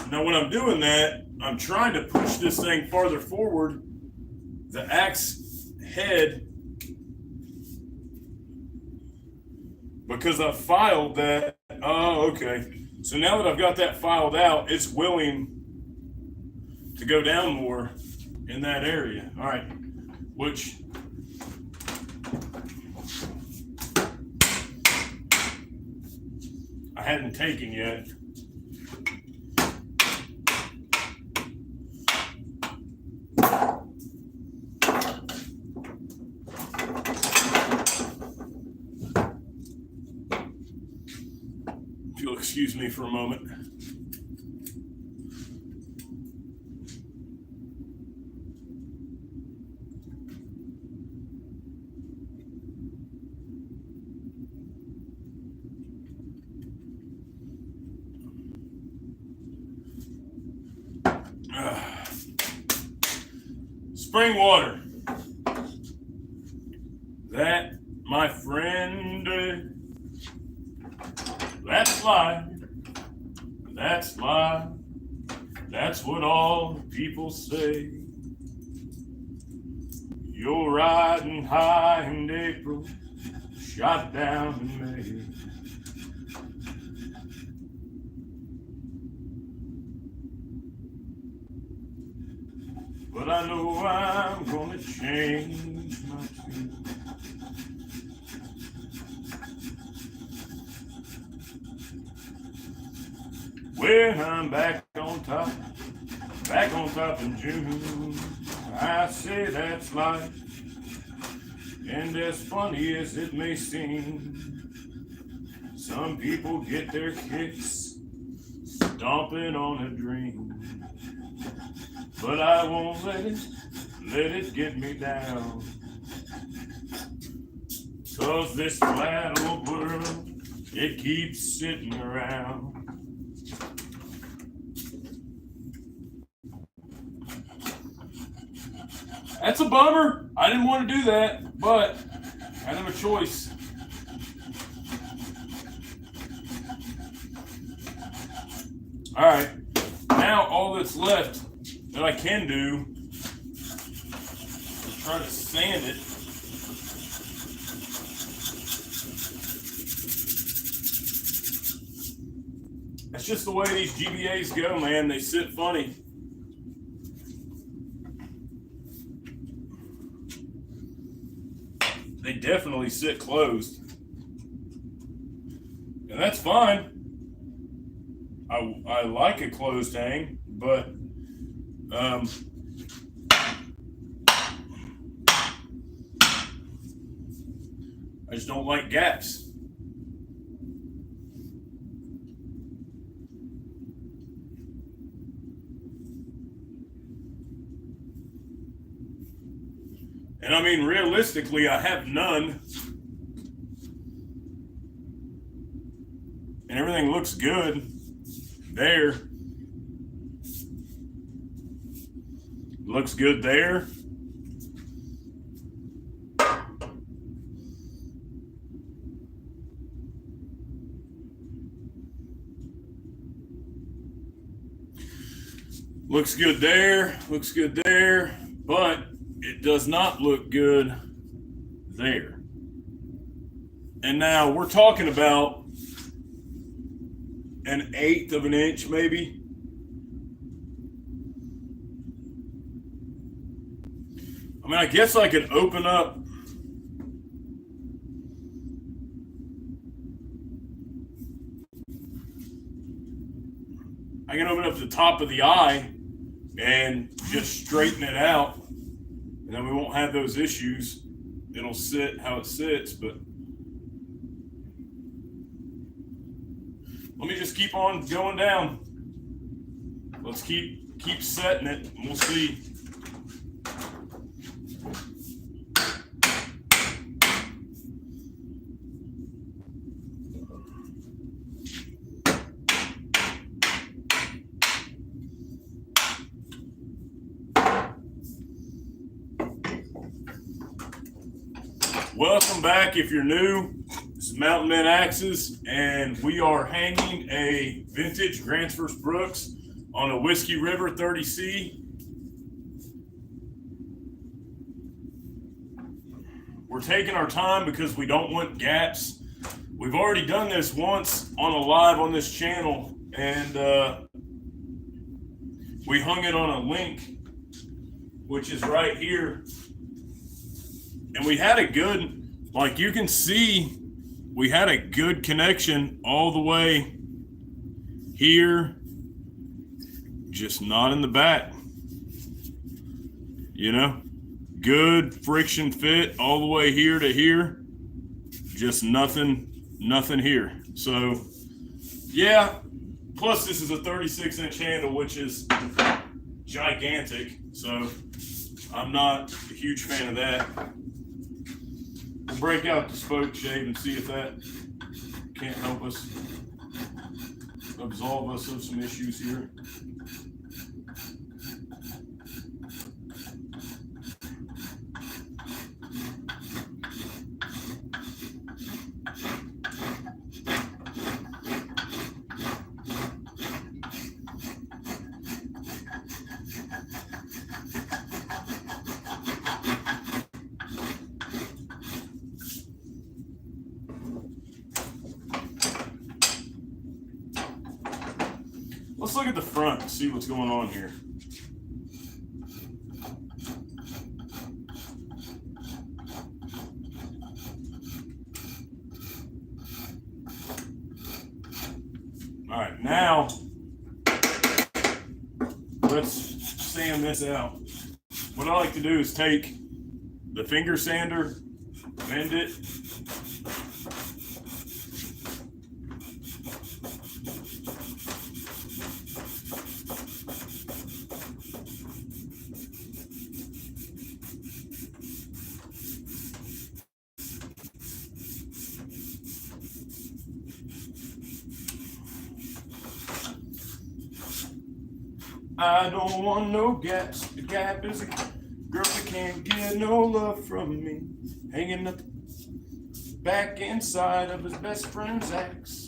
Now, when I'm doing that, I'm trying to push this thing farther forward. The axe head, because I filed that. Oh, okay. So now that I've got that filed out, it's willing to go down more in that area. All right, which I hadn't taken yet. If you'll excuse me for a moment. Spring water. That, my friend, that's life. That's life. That's what all the people say. You're riding high in April, shot down in May. But I know I'm gonna change my tune. When I'm back on top in June, I say that's life. And as funny as it may seem, some people get their kicks stomping on a dream. But I won't let it get me down. 'Cause this flat old world, it keeps sitting around. That's a bummer. I didn't want to do that, but I didn't have a choice. All right, now all that's left that I can do is try to sand it. That's just the way these GBAs go, man. They sit funny. They definitely sit closed. And that's fine. I like a closed hang, but I just don't like gaps. And I mean, realistically, I have none. And everything looks good there. Looks good there. Looks good there. Looks good there. But it does not look good there. And now we're talking about an 1/8 of an inch, maybe. I mean, I guess I could open up the top of the eye and just straighten it out. And then we won't have those issues. It'll sit how it sits, but let me just keep on going down. Let's keep setting it, and we'll see. Welcome back if you're new. This is Mountain Men Axes, and we are hanging a vintage Grantsford Brooks on a Whiskey River 30C. We're taking our time because we don't want gaps. We've already done this once on a live on this channel, and we hung it on a link, which is right here. And we had a good, like you can see, we had a good connection all the way here, just not in the back. You know, good friction fit all the way here to here, just nothing here. So, yeah, plus this is a 36-inch handle, which is gigantic. So, I'm not a huge fan of that. We'll break out the spoke shave and see if that can't help us absolve us of some issues here. let's look at the front and see what's going on here. All right, now let's sand this out. What I like to do is take the finger sander, bend it, I don't want no gaps. The gap is a girl that can't get no love from me. Hanging up back inside of his best friend's axe.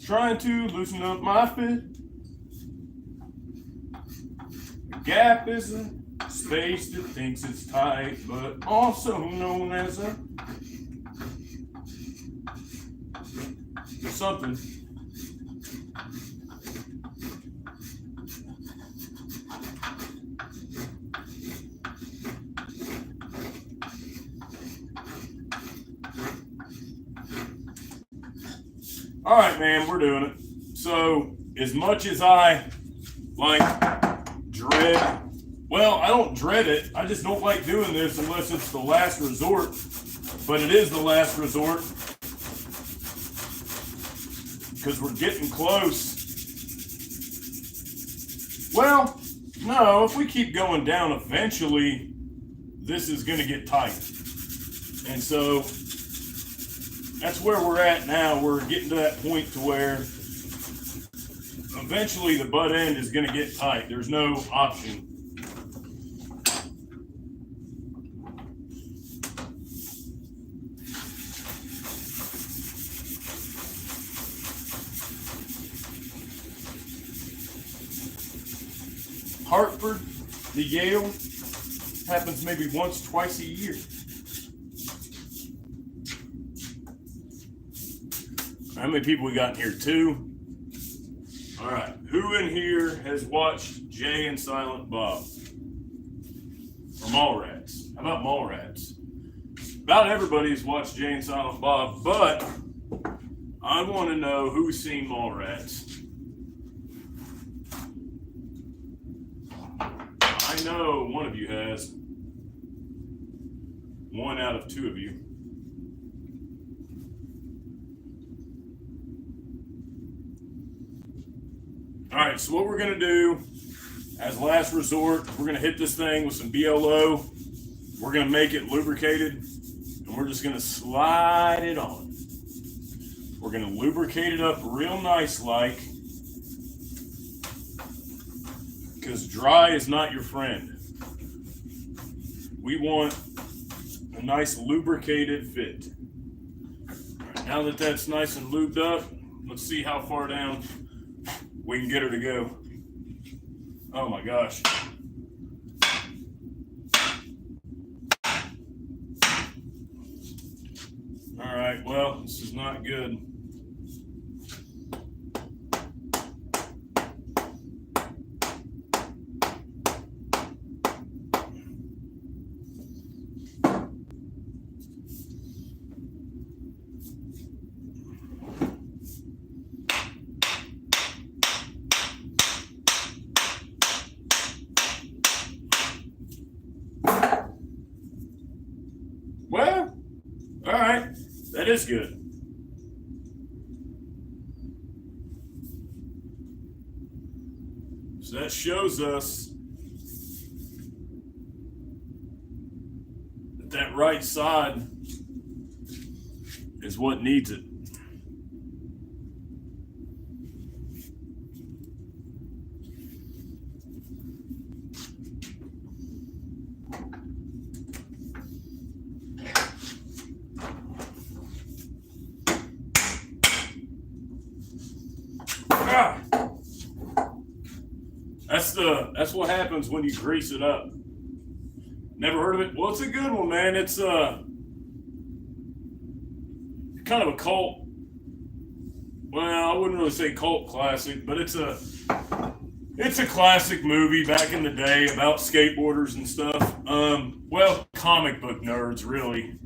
Trying to loosen up my fit. The gap is a space that thinks it's tight, but also known as a something. All right, man, we're doing it. So, as much as I like dread, well, I don't dread it. I just don't like doing this unless it's the last resort. But it is the last resort because we're getting close. Well, no, if we keep going down, eventually this is going to get tight. And so that's where we're at now. We're getting to that point to where eventually the butt end is going to get tight. There's no option. Hartford, the Yale, happens maybe once, twice a year. How many people we got in here? 2. All right. Who in here has watched Jay and Silent Bob? Or Mallrats? How about Mallrats? About everybody has watched Jay and Silent Bob, but I want to know who's seen Mallrats. I know one of you has. 1 out of 2 of you. All right, so what we're going to do as last resort, we're going to hit this thing with some BLO. We're going to make it lubricated, and we're just going to slide it on. We're going to lubricate it up real nice like, because dry is not your friend. We want a nice lubricated fit. All right, now that that's nice and lubed up, let's see how far down we can get her to go. Oh my gosh. All right, well, this is not good. Well, all right, that is good. So that shows us that that right side is what needs it. That's what happens when you grease it up. Never heard of it? Well, it's a good one, man. It's kind kind of a cult. Well, I wouldn't really say cult classic, but it's a classic movie back in the day about skateboarders and stuff. Well, comic book nerds, really.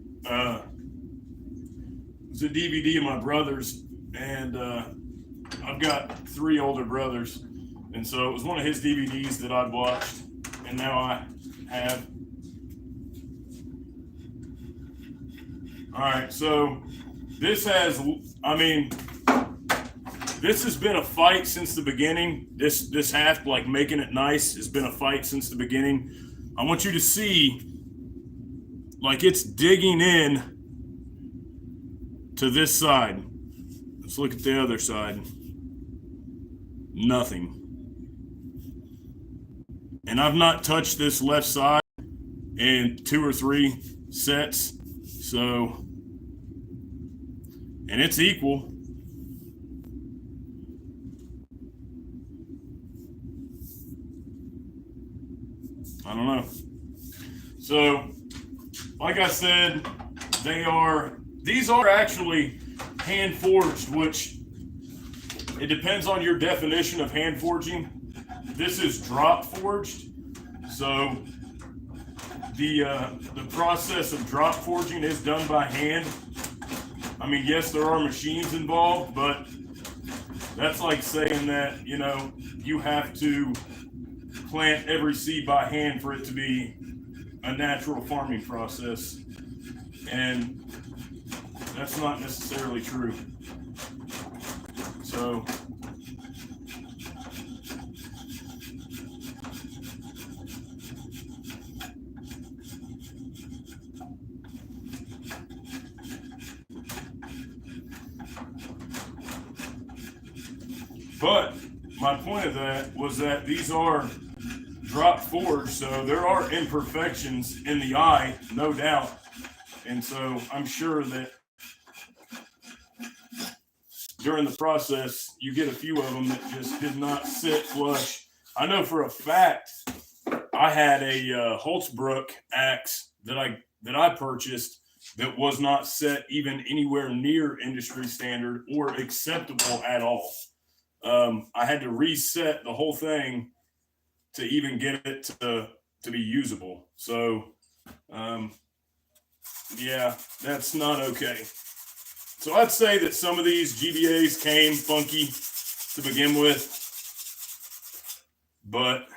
It's a DVD of my brother's, and I've got 3 older brothers, and so it was one of his DVDs that I'd watched, and now I have. All right, so this has been a fight since the beginning. This half, like making it nice, has been a fight since the beginning. I want you to see, like, it's digging in to this side. Let's look at the other side. Nothing. And I've not touched this left side in 2 or 3 sets. So, and it's equal. I don't know. So, like I said, these are actually hand forged, which it depends on your definition of hand forging. This is drop forged. So the process of drop forging is done by hand. I mean, yes, there are machines involved, but that's like saying that, you have to plant every seed by hand for it to be a natural farming process. And that's not necessarily true. So, but my point of that was that these are drop forged, so there are imperfections in the eye, no doubt. And so I'm sure that during the process, you get a few of them that just did not sit flush. I know for a fact I had a Holzbrook axe that I purchased that was not set even anywhere near industry standard or acceptable at all. I had to reset the whole thing to even get it to be usable. So, yeah, that's not okay. So I'd say that some of these GBAs came funky to begin with, but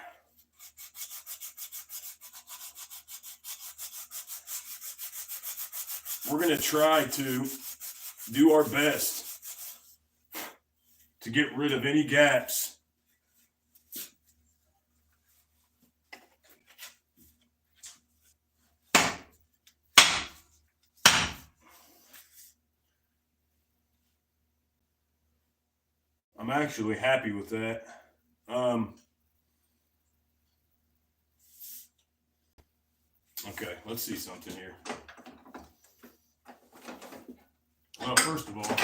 we're going to try to do our best to get rid of any gaps. I'm actually happy with that. Okay, let's see something here. Well, first of all,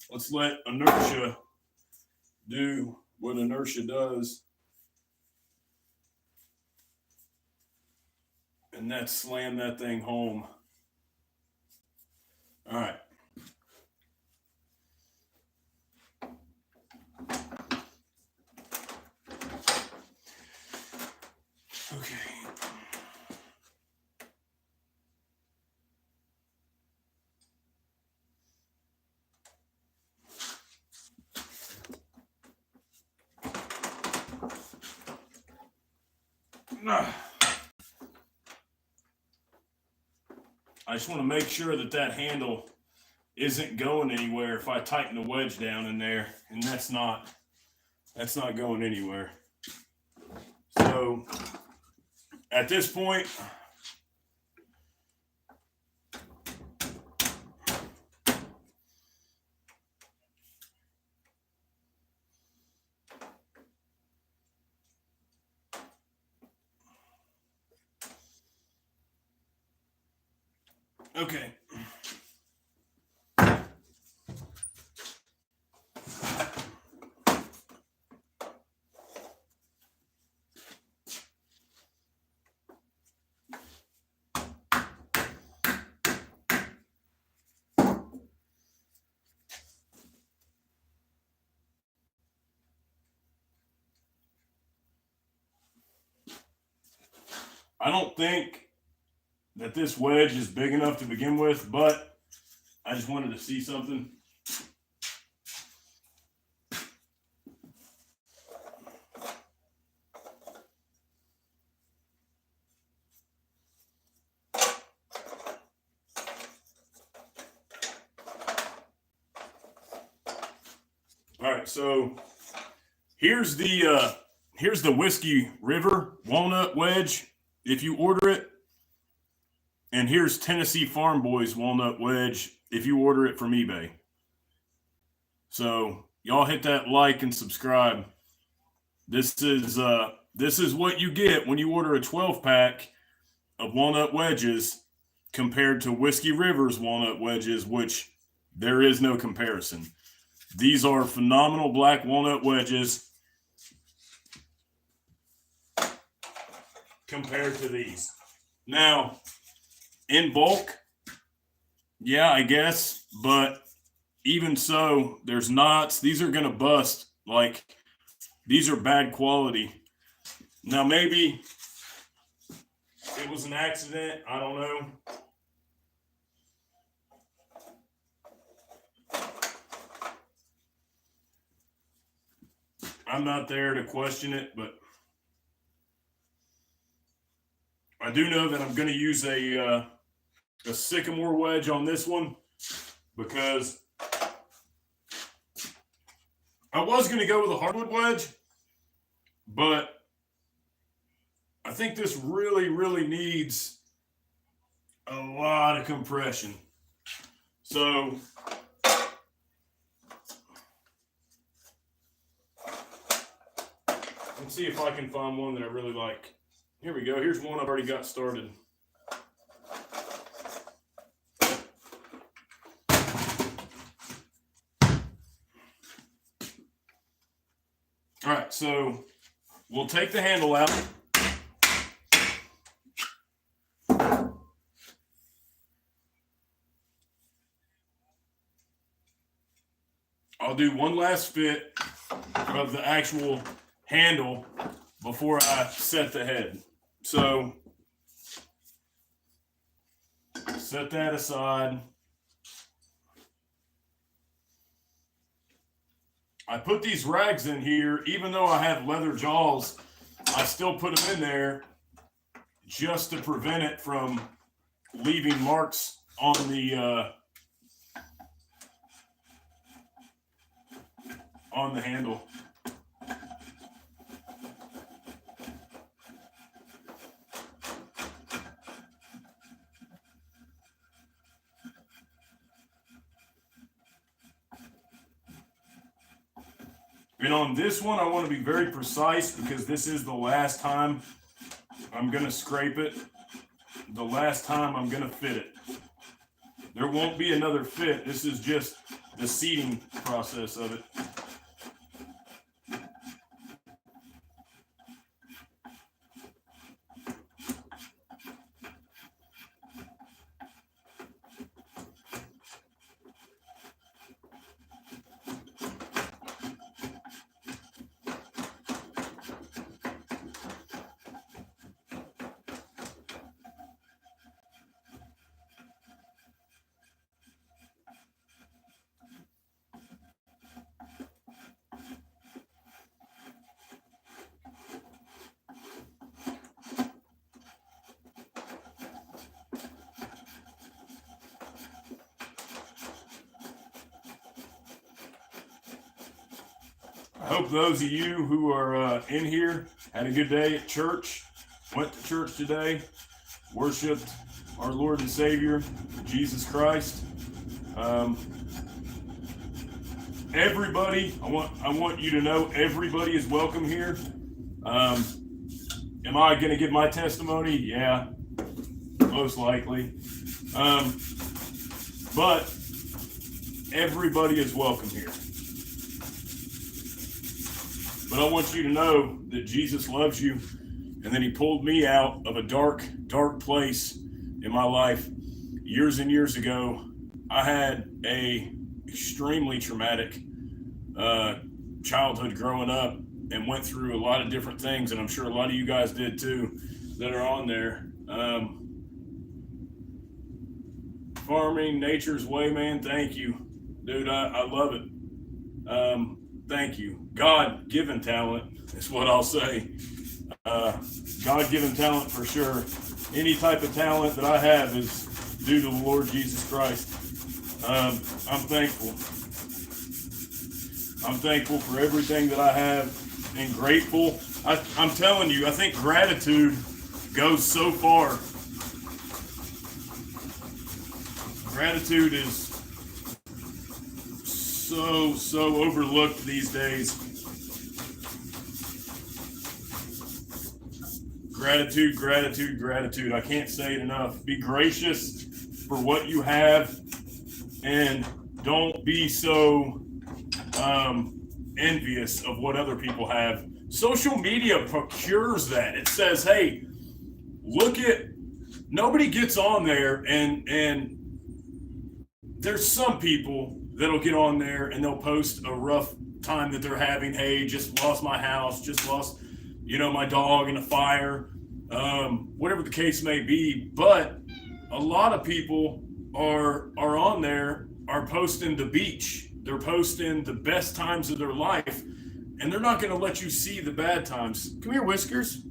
let's let inertia do what inertia does. And that's slam that thing home. All right. Okay. I just want to make sure that that handle isn't going anywhere if I tighten the wedge down in there, and that's not going anywhere. So at this point, okay. I don't think that this wedge is big enough to begin with, but I just wanted to see something. All right, so here's the Whiskey River Walnut Wedge if you order it. And here's Tennessee Farm Boys Walnut Wedge if you order it from eBay. So y'all hit that like and subscribe. This is what you get when you order a 12-pack of walnut wedges compared to Whiskey River's walnut wedges, which there is no comparison. These are phenomenal black walnut wedges compared to these. Now, in bulk, yeah, I guess, but even so, there's knots. These are going to bust. Like, these are bad quality. Now, maybe it was an accident. I don't know. I'm not there to question it, but I do know that I'm going to use a sycamore wedge on this one because I was going to go with a hardwood wedge, but I think this really, really needs a lot of compression. So let's see if I can find one that I really like. Here we go. Here's one I've already got started. All right, so we'll take the handle out. I'll do one last fit of the actual handle before I set the head. So set that aside. I put these rags in here, even though I have leather jaws, I still put them in there just to prevent it from leaving marks on the handle. And on this one, I want to be very precise because this is the last time I'm going to scrape it. The last time I'm going to fit it. There won't be another fit. This is just the seating process of it. I hope those of you who are in here had a good day at church, went to church today, worshiped our Lord and Savior, Jesus Christ. Everybody, I want you to know everybody is welcome here. Am I going to give my testimony? Yeah, most likely. But everybody is welcome here. But I want you to know that Jesus loves you and that he pulled me out of a dark, dark place in my life. Years and years ago, I had a extremely traumatic childhood growing up and went through a lot of different things, and I'm sure a lot of you guys did too. that are on there. Farming Nature's Way, man. Thank you, dude. I love it. Thank you. God-given talent is what I'll say. God-given talent for sure. Any type of talent that I have is due to the Lord Jesus Christ. I'm thankful. I'm thankful for everything that I have and grateful. I'm telling you, I think gratitude goes so far. Gratitude is so overlooked these days. Gratitude, gratitude, gratitude. I can't say it enough. Be gracious for what you have, and don't be so envious of what other people have. Social media procures that. It says, hey, nobody gets on there, and there's some people that'll get on there and they'll post a rough time that they're having. Hey, just lost my house, just lost, my dog in a fire, whatever the case may be. But a lot of people are on there, are posting the beach. They're posting the best times of their life, and they're not going to let you see the bad times. Come here, Whiskers.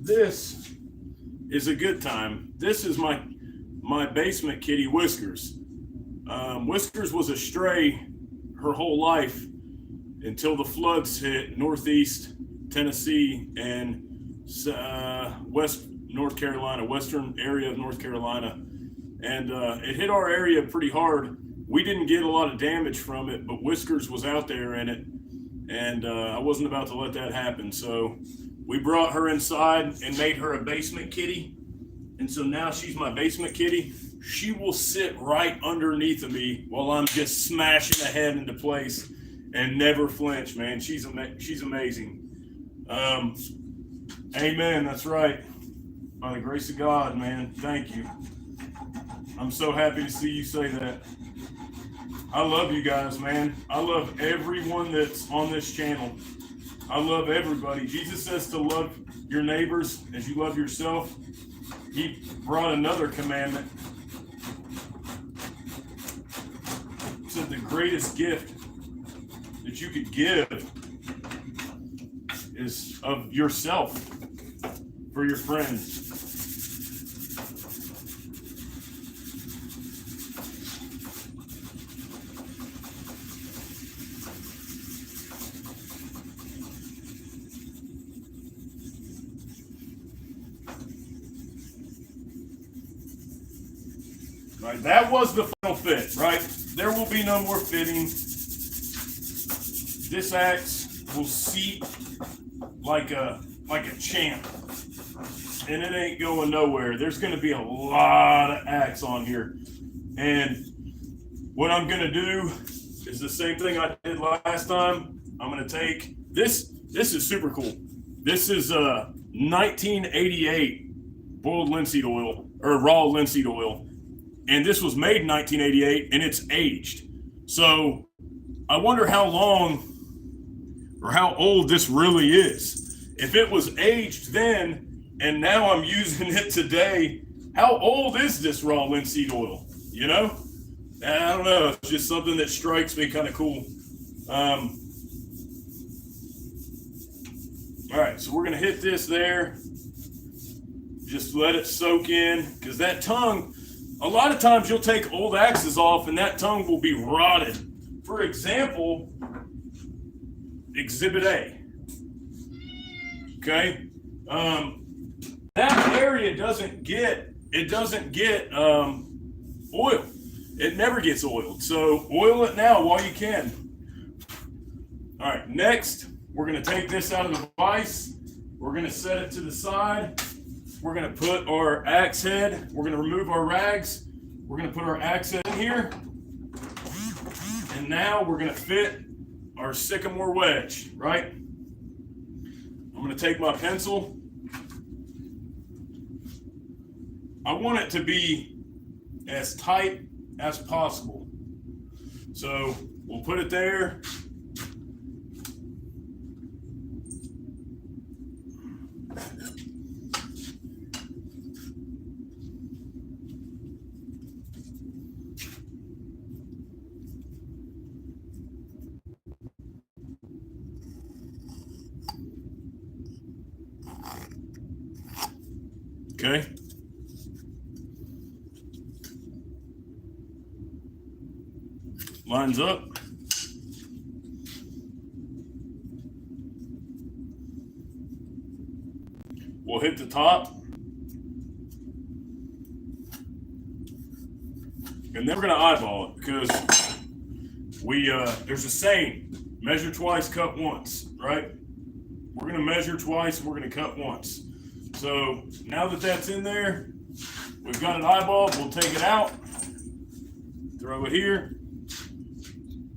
This is a good time. This is my basement kitty, Whiskers. Whiskers was a stray her whole life until the floods hit northeast Tennessee and west North Carolina, western area of North Carolina. And it hit our area pretty hard. We didn't get a lot of damage from it, but Whiskers was out there in it. And I wasn't about to let that happen. So we brought her inside and made her a basement kitty. And so now she's my basement kitty. She will sit right underneath of me while I'm just smashing the head into place and never flinch, man. She's amazing. Amen. That's right. By the grace of God, man. Thank you. I'm so happy to see you say that. I love you guys, man. I love everyone that's on this channel. I love everybody. Jesus says to love your neighbors as you love yourself. He brought another commandment. He said the greatest gift that you could give is of yourself for your friends. Right, that was the final fit, right? There will be no more fitting. This axe will seat like a champ, and it ain't going nowhere. There's going to be a lot of axe on here, and what I'm going to do is the same thing I did last time. I'm going to take this. This is super cool. This is 1988 boiled linseed oil or raw linseed oil. And this was made in 1988, and it's aged. So I wonder how long or how old this really is. If it was aged then, and now I'm using it today, how old is this raw linseed oil? I don't know. It's just something that strikes me kind of cool. All right, so we're going to hit this there. Just let it soak in, because that tongue, a lot of times you'll take old axes off and that tongue will be rotted. For example, Exhibit A. Okay? That area doesn't get oil. It never gets oiled. So oil it now while you can. All right, next, we're going to take this out of the vise. We're going to set it to the side. We're going to put our axe head. We're going to remove our rags. We're going to put our axe head in here. And now we're going to fit our sycamore wedge, right? I'm going to take my pencil. I want it to be as tight as possible. So we'll put it there. Okay. Lines up. We'll hit the top. And then we're going to eyeball it because there's a saying, measure twice, cut once, right? We're going to measure twice and we're going to cut once. So now that that's in there, we've got it eyeballed. We'll take it out, throw it here,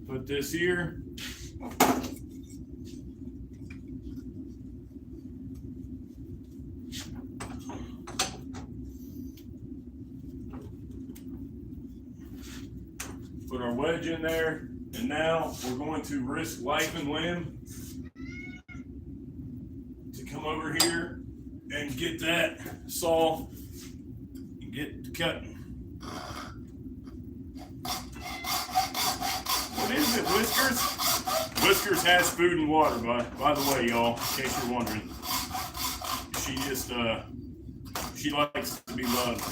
put this here. Put our wedge in there, and now we're going to risk life and limb to come over here and get that saw and get to cutting. What is it, Whiskers? Whiskers has food and water, by the way, y'all, in case you're wondering. She likes to be loved.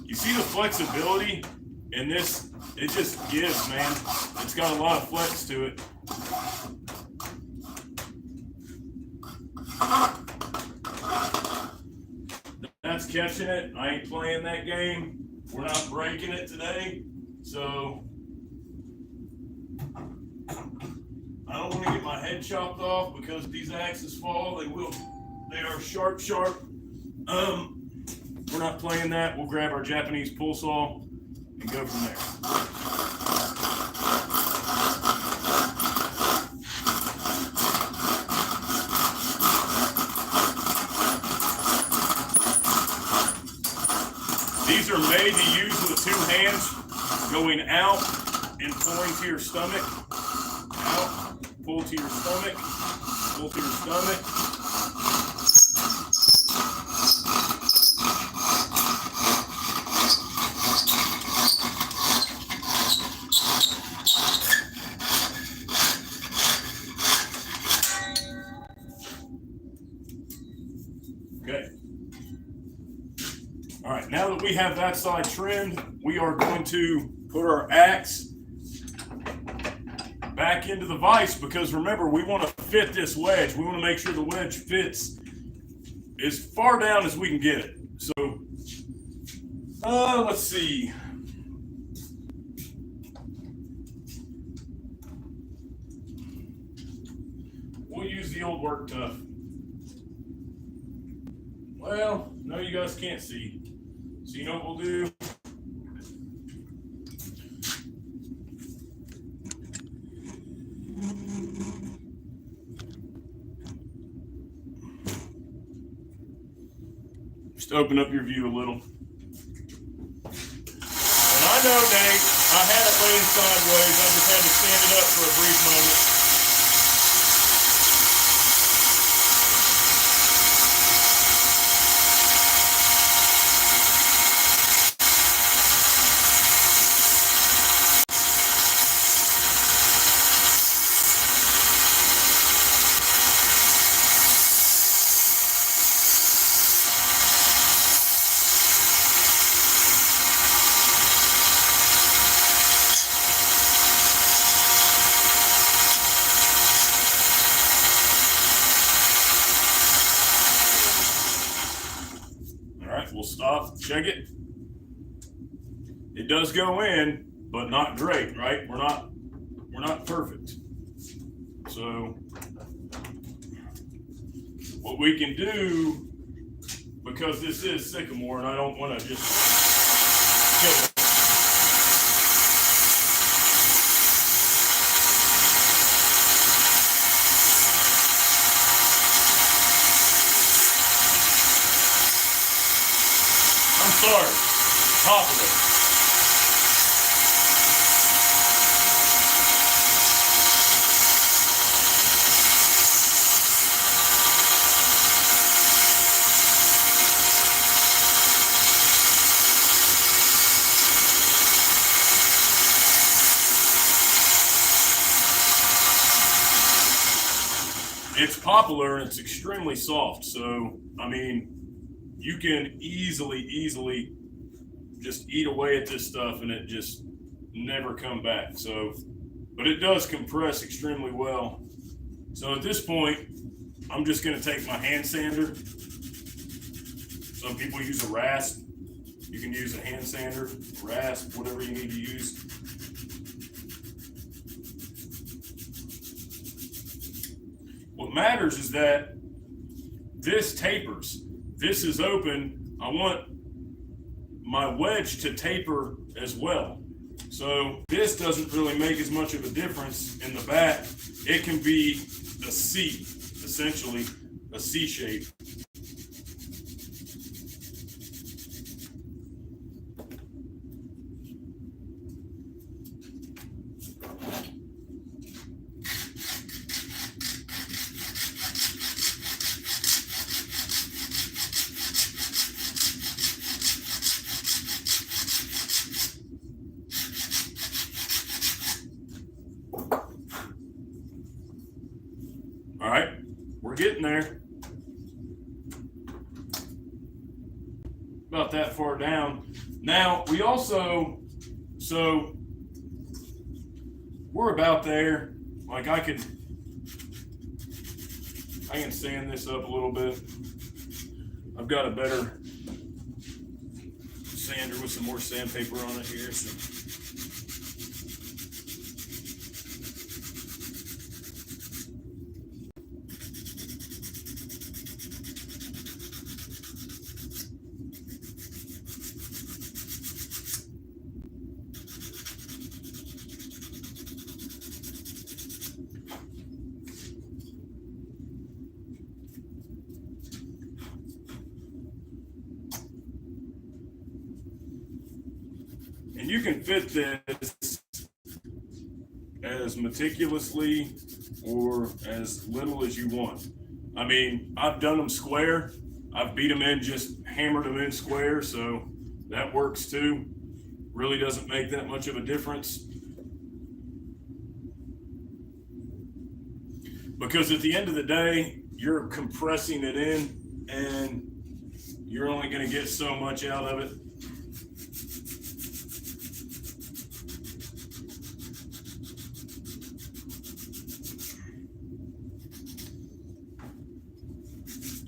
You see the flexibility in this? It just gives, man. It's got a lot of flex to it. That's catching it. I ain't playing that game. We're not breaking it today. So I don't want to get my head chopped off because these axes fall. They are sharp. We're not playing that. We'll grab our Japanese pull saw and go from there. These are made to use with two hands, going out and pulling to your stomach. Out, pull to your stomach, pull to your stomach. Okay. All right, now that we have that side trimmed, we are going to put our axe back into the vise because remember, we want to fit this wedge. We want to make sure the wedge fits as far down as we can get it. So, let's see. We'll use the old work tough. Well, no, you guys can't see. So you know what we'll do? Just open up your view a little. And I know, Nate, I had it laying sideways. I just had to stand it up for a brief moment. We'll stop, check it. It does go in, but not great, right? We're not perfect. So what we can do, because this is sycamore and I don't want to just kill it. Sorry, top of it. it's poplar and it's extremely soft. So, I mean, you can easily just eat away at this stuff and it just never come back. So, but it does compress extremely well. So at this point, I'm just going to take my hand sander. Some people use a rasp. You can use a hand sander, rasp, whatever you need to use. What matters is that this tapers. This is open. I want my wedge to taper as well. So this doesn't really make as much of a difference in the back. It can be a C, essentially a C shape. All right, we're getting there. About that far down. Now, we also, so we're about there. Like I can sand this up a little bit. I've got a better sander with some more sandpaper on it here. So. And you can fit this as meticulously or as little as you want. I mean, I've done them square. I've beat them in, just hammered them in square, so that works too. Really doesn't make that much of a difference. Because at the end of the day, you're compressing it in and you're only going to get so much out of it.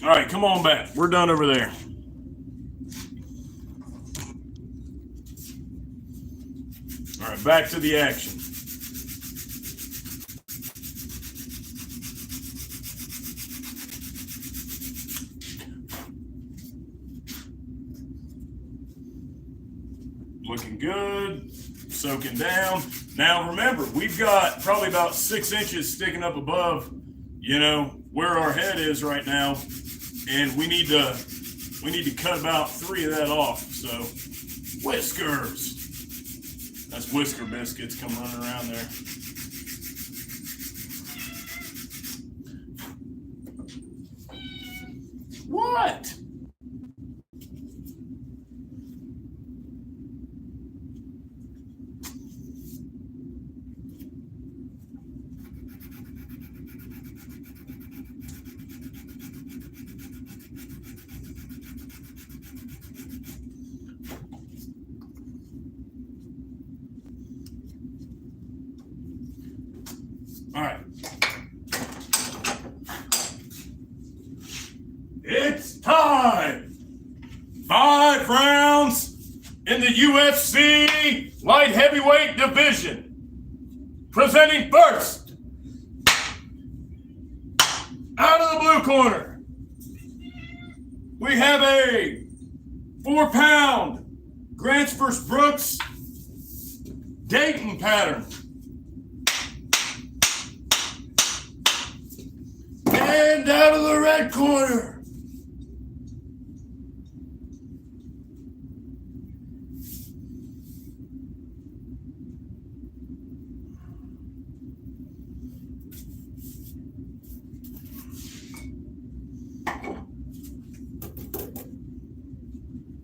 All right, come on back. We're done over there. All right, back to the action. Looking good, soaking down. Now remember, we've got probably about 6 inches sticking up above, where our head is right now. And we need to cut about 3 of that off. So whiskers. That's whisker biscuits come running around there. What? All right. It's time. 5 rounds in the UFC light heavyweight division. Presenting first, out of the blue corner, we have a 4-pound Grants vs. Brooks Dayton pattern. And out of the red corner,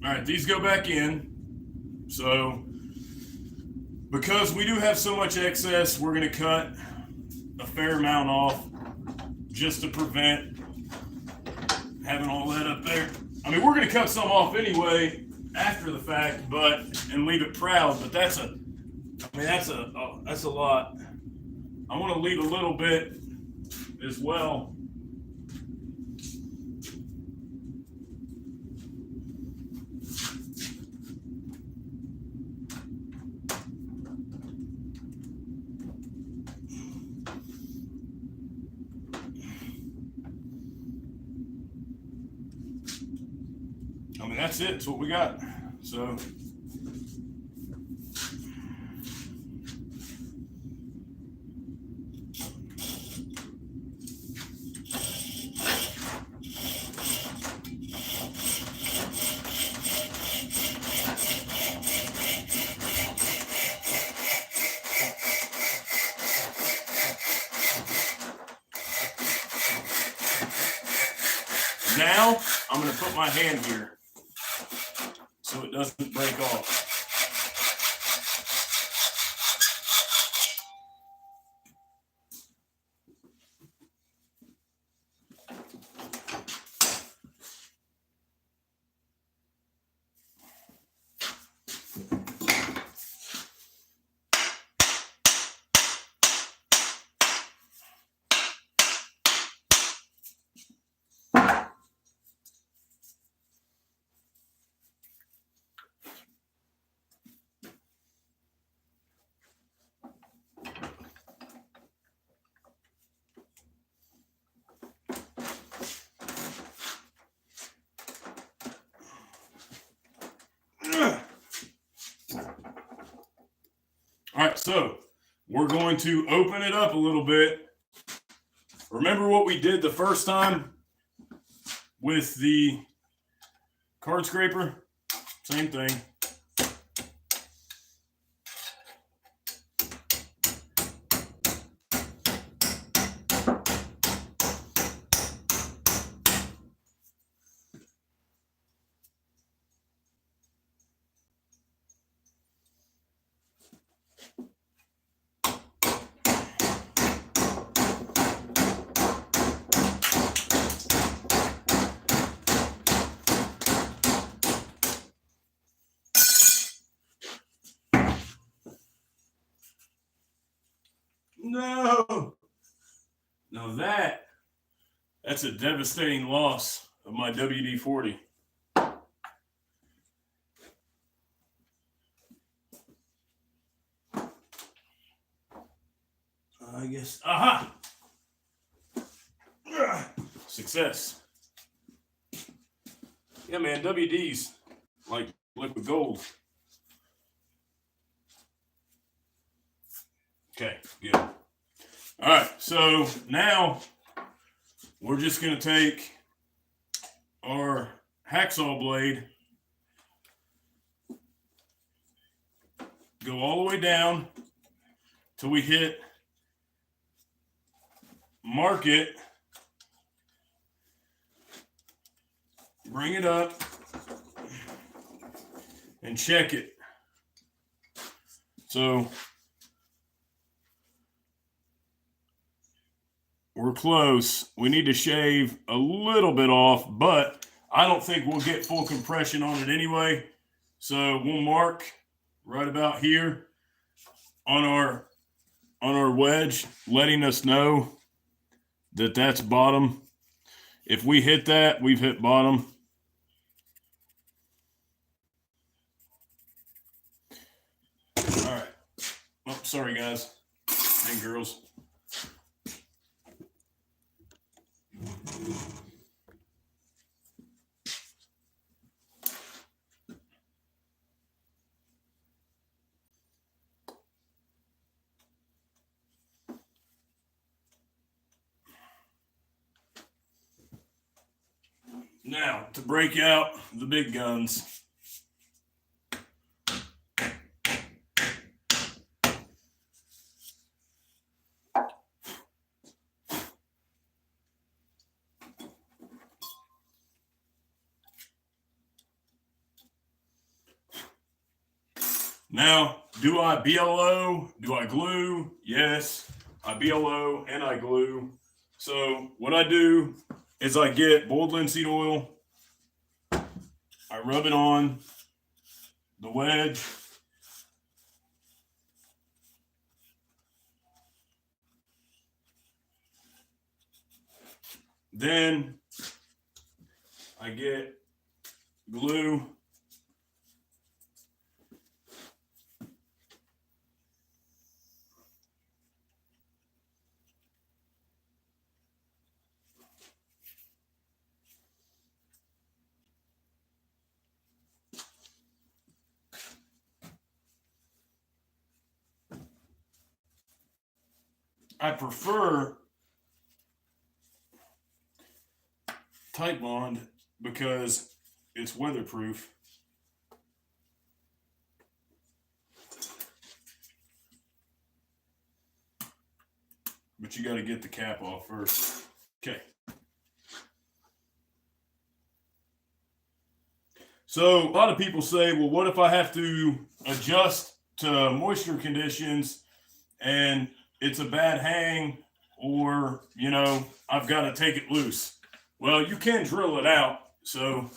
all right, these go back in. So, because we do have so much excess, we're going to cut a fair amount off. just to prevent having all that up there. I mean, we're going to cut some off anyway after the fact, and leave it proud. But that's a lot. I want to leave a little bit as well. I mean, that's it. That's what we got. So. Now, I'm going to put my hand here so it doesn't break off. All right, so we're going to open it up a little bit. Remember what we did the first time with the card scraper? Same thing. No. Now that's a devastating loss of my WD-40. I guess, aha! Success. Yeah, man, WD's like liquid gold. Okay, good. All right, so now we're just going to take our hacksaw blade, go all the way down till we hit mark it, bring it up, and check it. So we're close. We need to shave a little bit off, but I don't think we'll get full compression on it anyway. So we'll mark right about here on our wedge, letting us know that that's bottom. If we hit that, we've hit bottom. All right. Oh, sorry, guys and girls. Now, to break out the big guns. Now, do I BLO? Do I glue? Yes, I BLO and I glue. So what I do is I get boiled linseed oil, I rub it on the wedge. Then I get glue. I prefer Titebond because it's weatherproof. But you got to get the cap off first. Okay. So a lot of people say, well, what if I have to adjust to moisture conditions and it's a bad hang, or, I've got to take it loose? Well, you can drill it out. So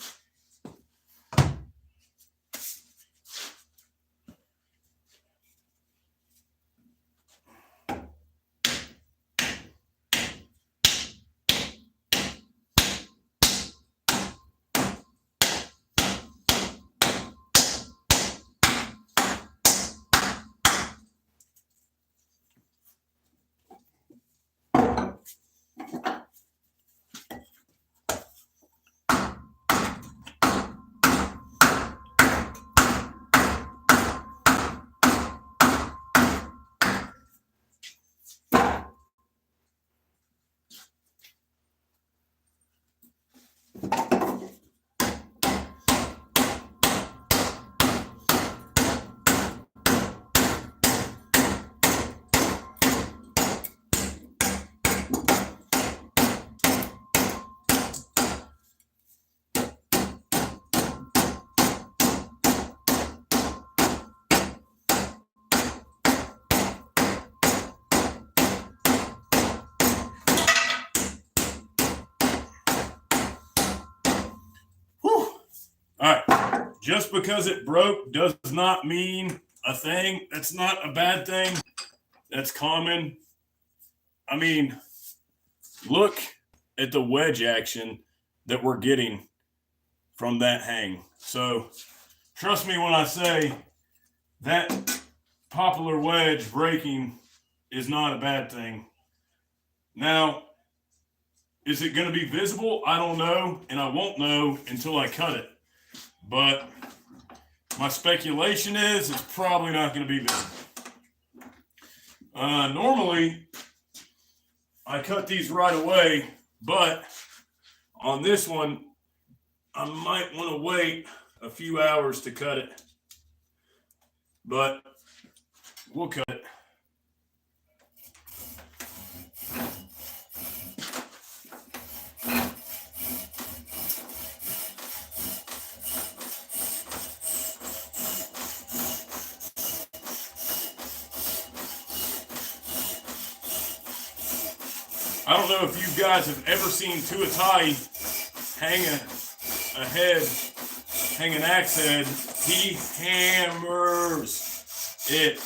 all right, just because it broke does not mean a thing. That's not a bad thing. That's common. I mean, look at the wedge action that we're getting from that hang. So trust me when I say that poplar wedge breaking is not a bad thing. Now, is it going to be visible? I don't know, and I won't know until I cut it. But my speculation is it's probably not going to be visible. Normally, I cut these right away, but on this one, I might want to wait a few hours to cut it. But we'll cut it. I don't know if you guys have ever seen Tuatai hang an axe head. He hammers it.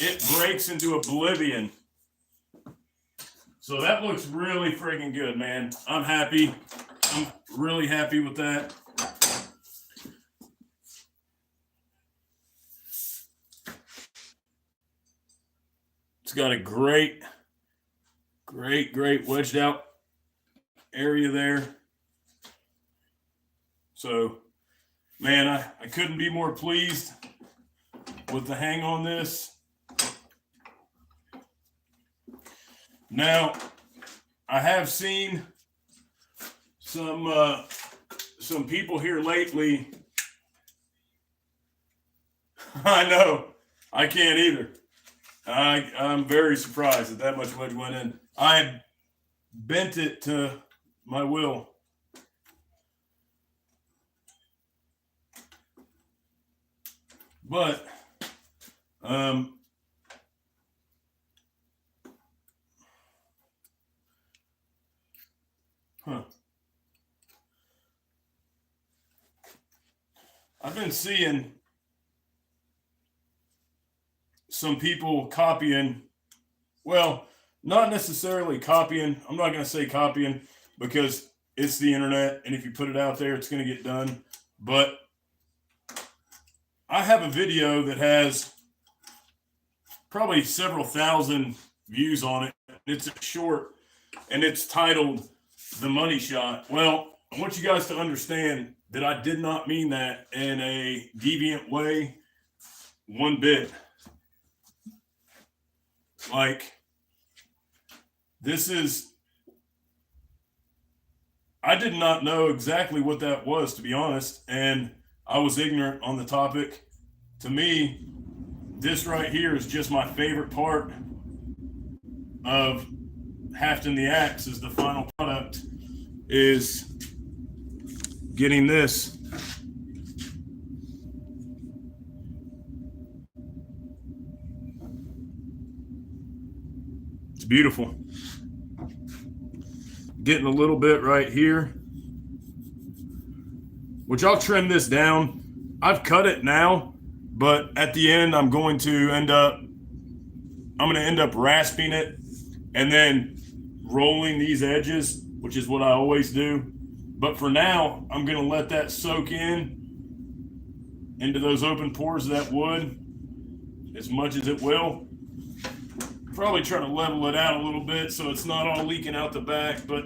It breaks into oblivion. So that looks really freaking good, man. I'm happy. I'm really happy with that. It's got a great wedged out area there. So, man, I couldn't be more pleased with the hang on this. Now, I have seen some people here lately. I know, I can't either. I'm very surprised that much wedge went in. I bent it to my will. But Huh. I've been seeing some people copying, well, not necessarily copying. I'm not going to say copying because it's the internet, and if you put it out there, it's going to get done. But I have a video that has probably several thousand views on it. It's a short, and it's titled The Money Shot. Well, I want you guys to understand that I did not mean that in a deviant way one bit. Like, this is, I did not know exactly what that was, to be honest, and I was ignorant on the topic. To me, this right here is just my favorite part of Hafting the Axe. Is the final product is getting this. It's beautiful. Getting a little bit right here, which I'll trim this down. I've cut it now, but at the end I'm going to end up rasping it and then rolling these edges, which is what I always do. But for now, I'm going to let that soak into those open pores of that wood as much as it will. Probably try to level it out a little bit so it's not all leaking out the back, but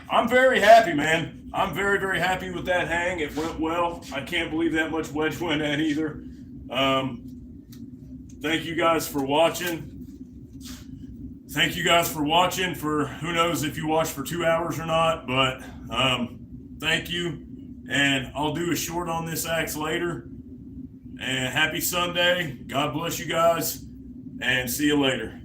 I'm very happy, man. I'm very, very happy with that hang. It went well. I can't believe that much wedge went at either. Thank you guys for watching. Thank you guys for watching. For who knows if you watched for 2 hours or not, but thank you. And I'll do a short on this axe later. And happy Sunday. God bless you guys. And see you later.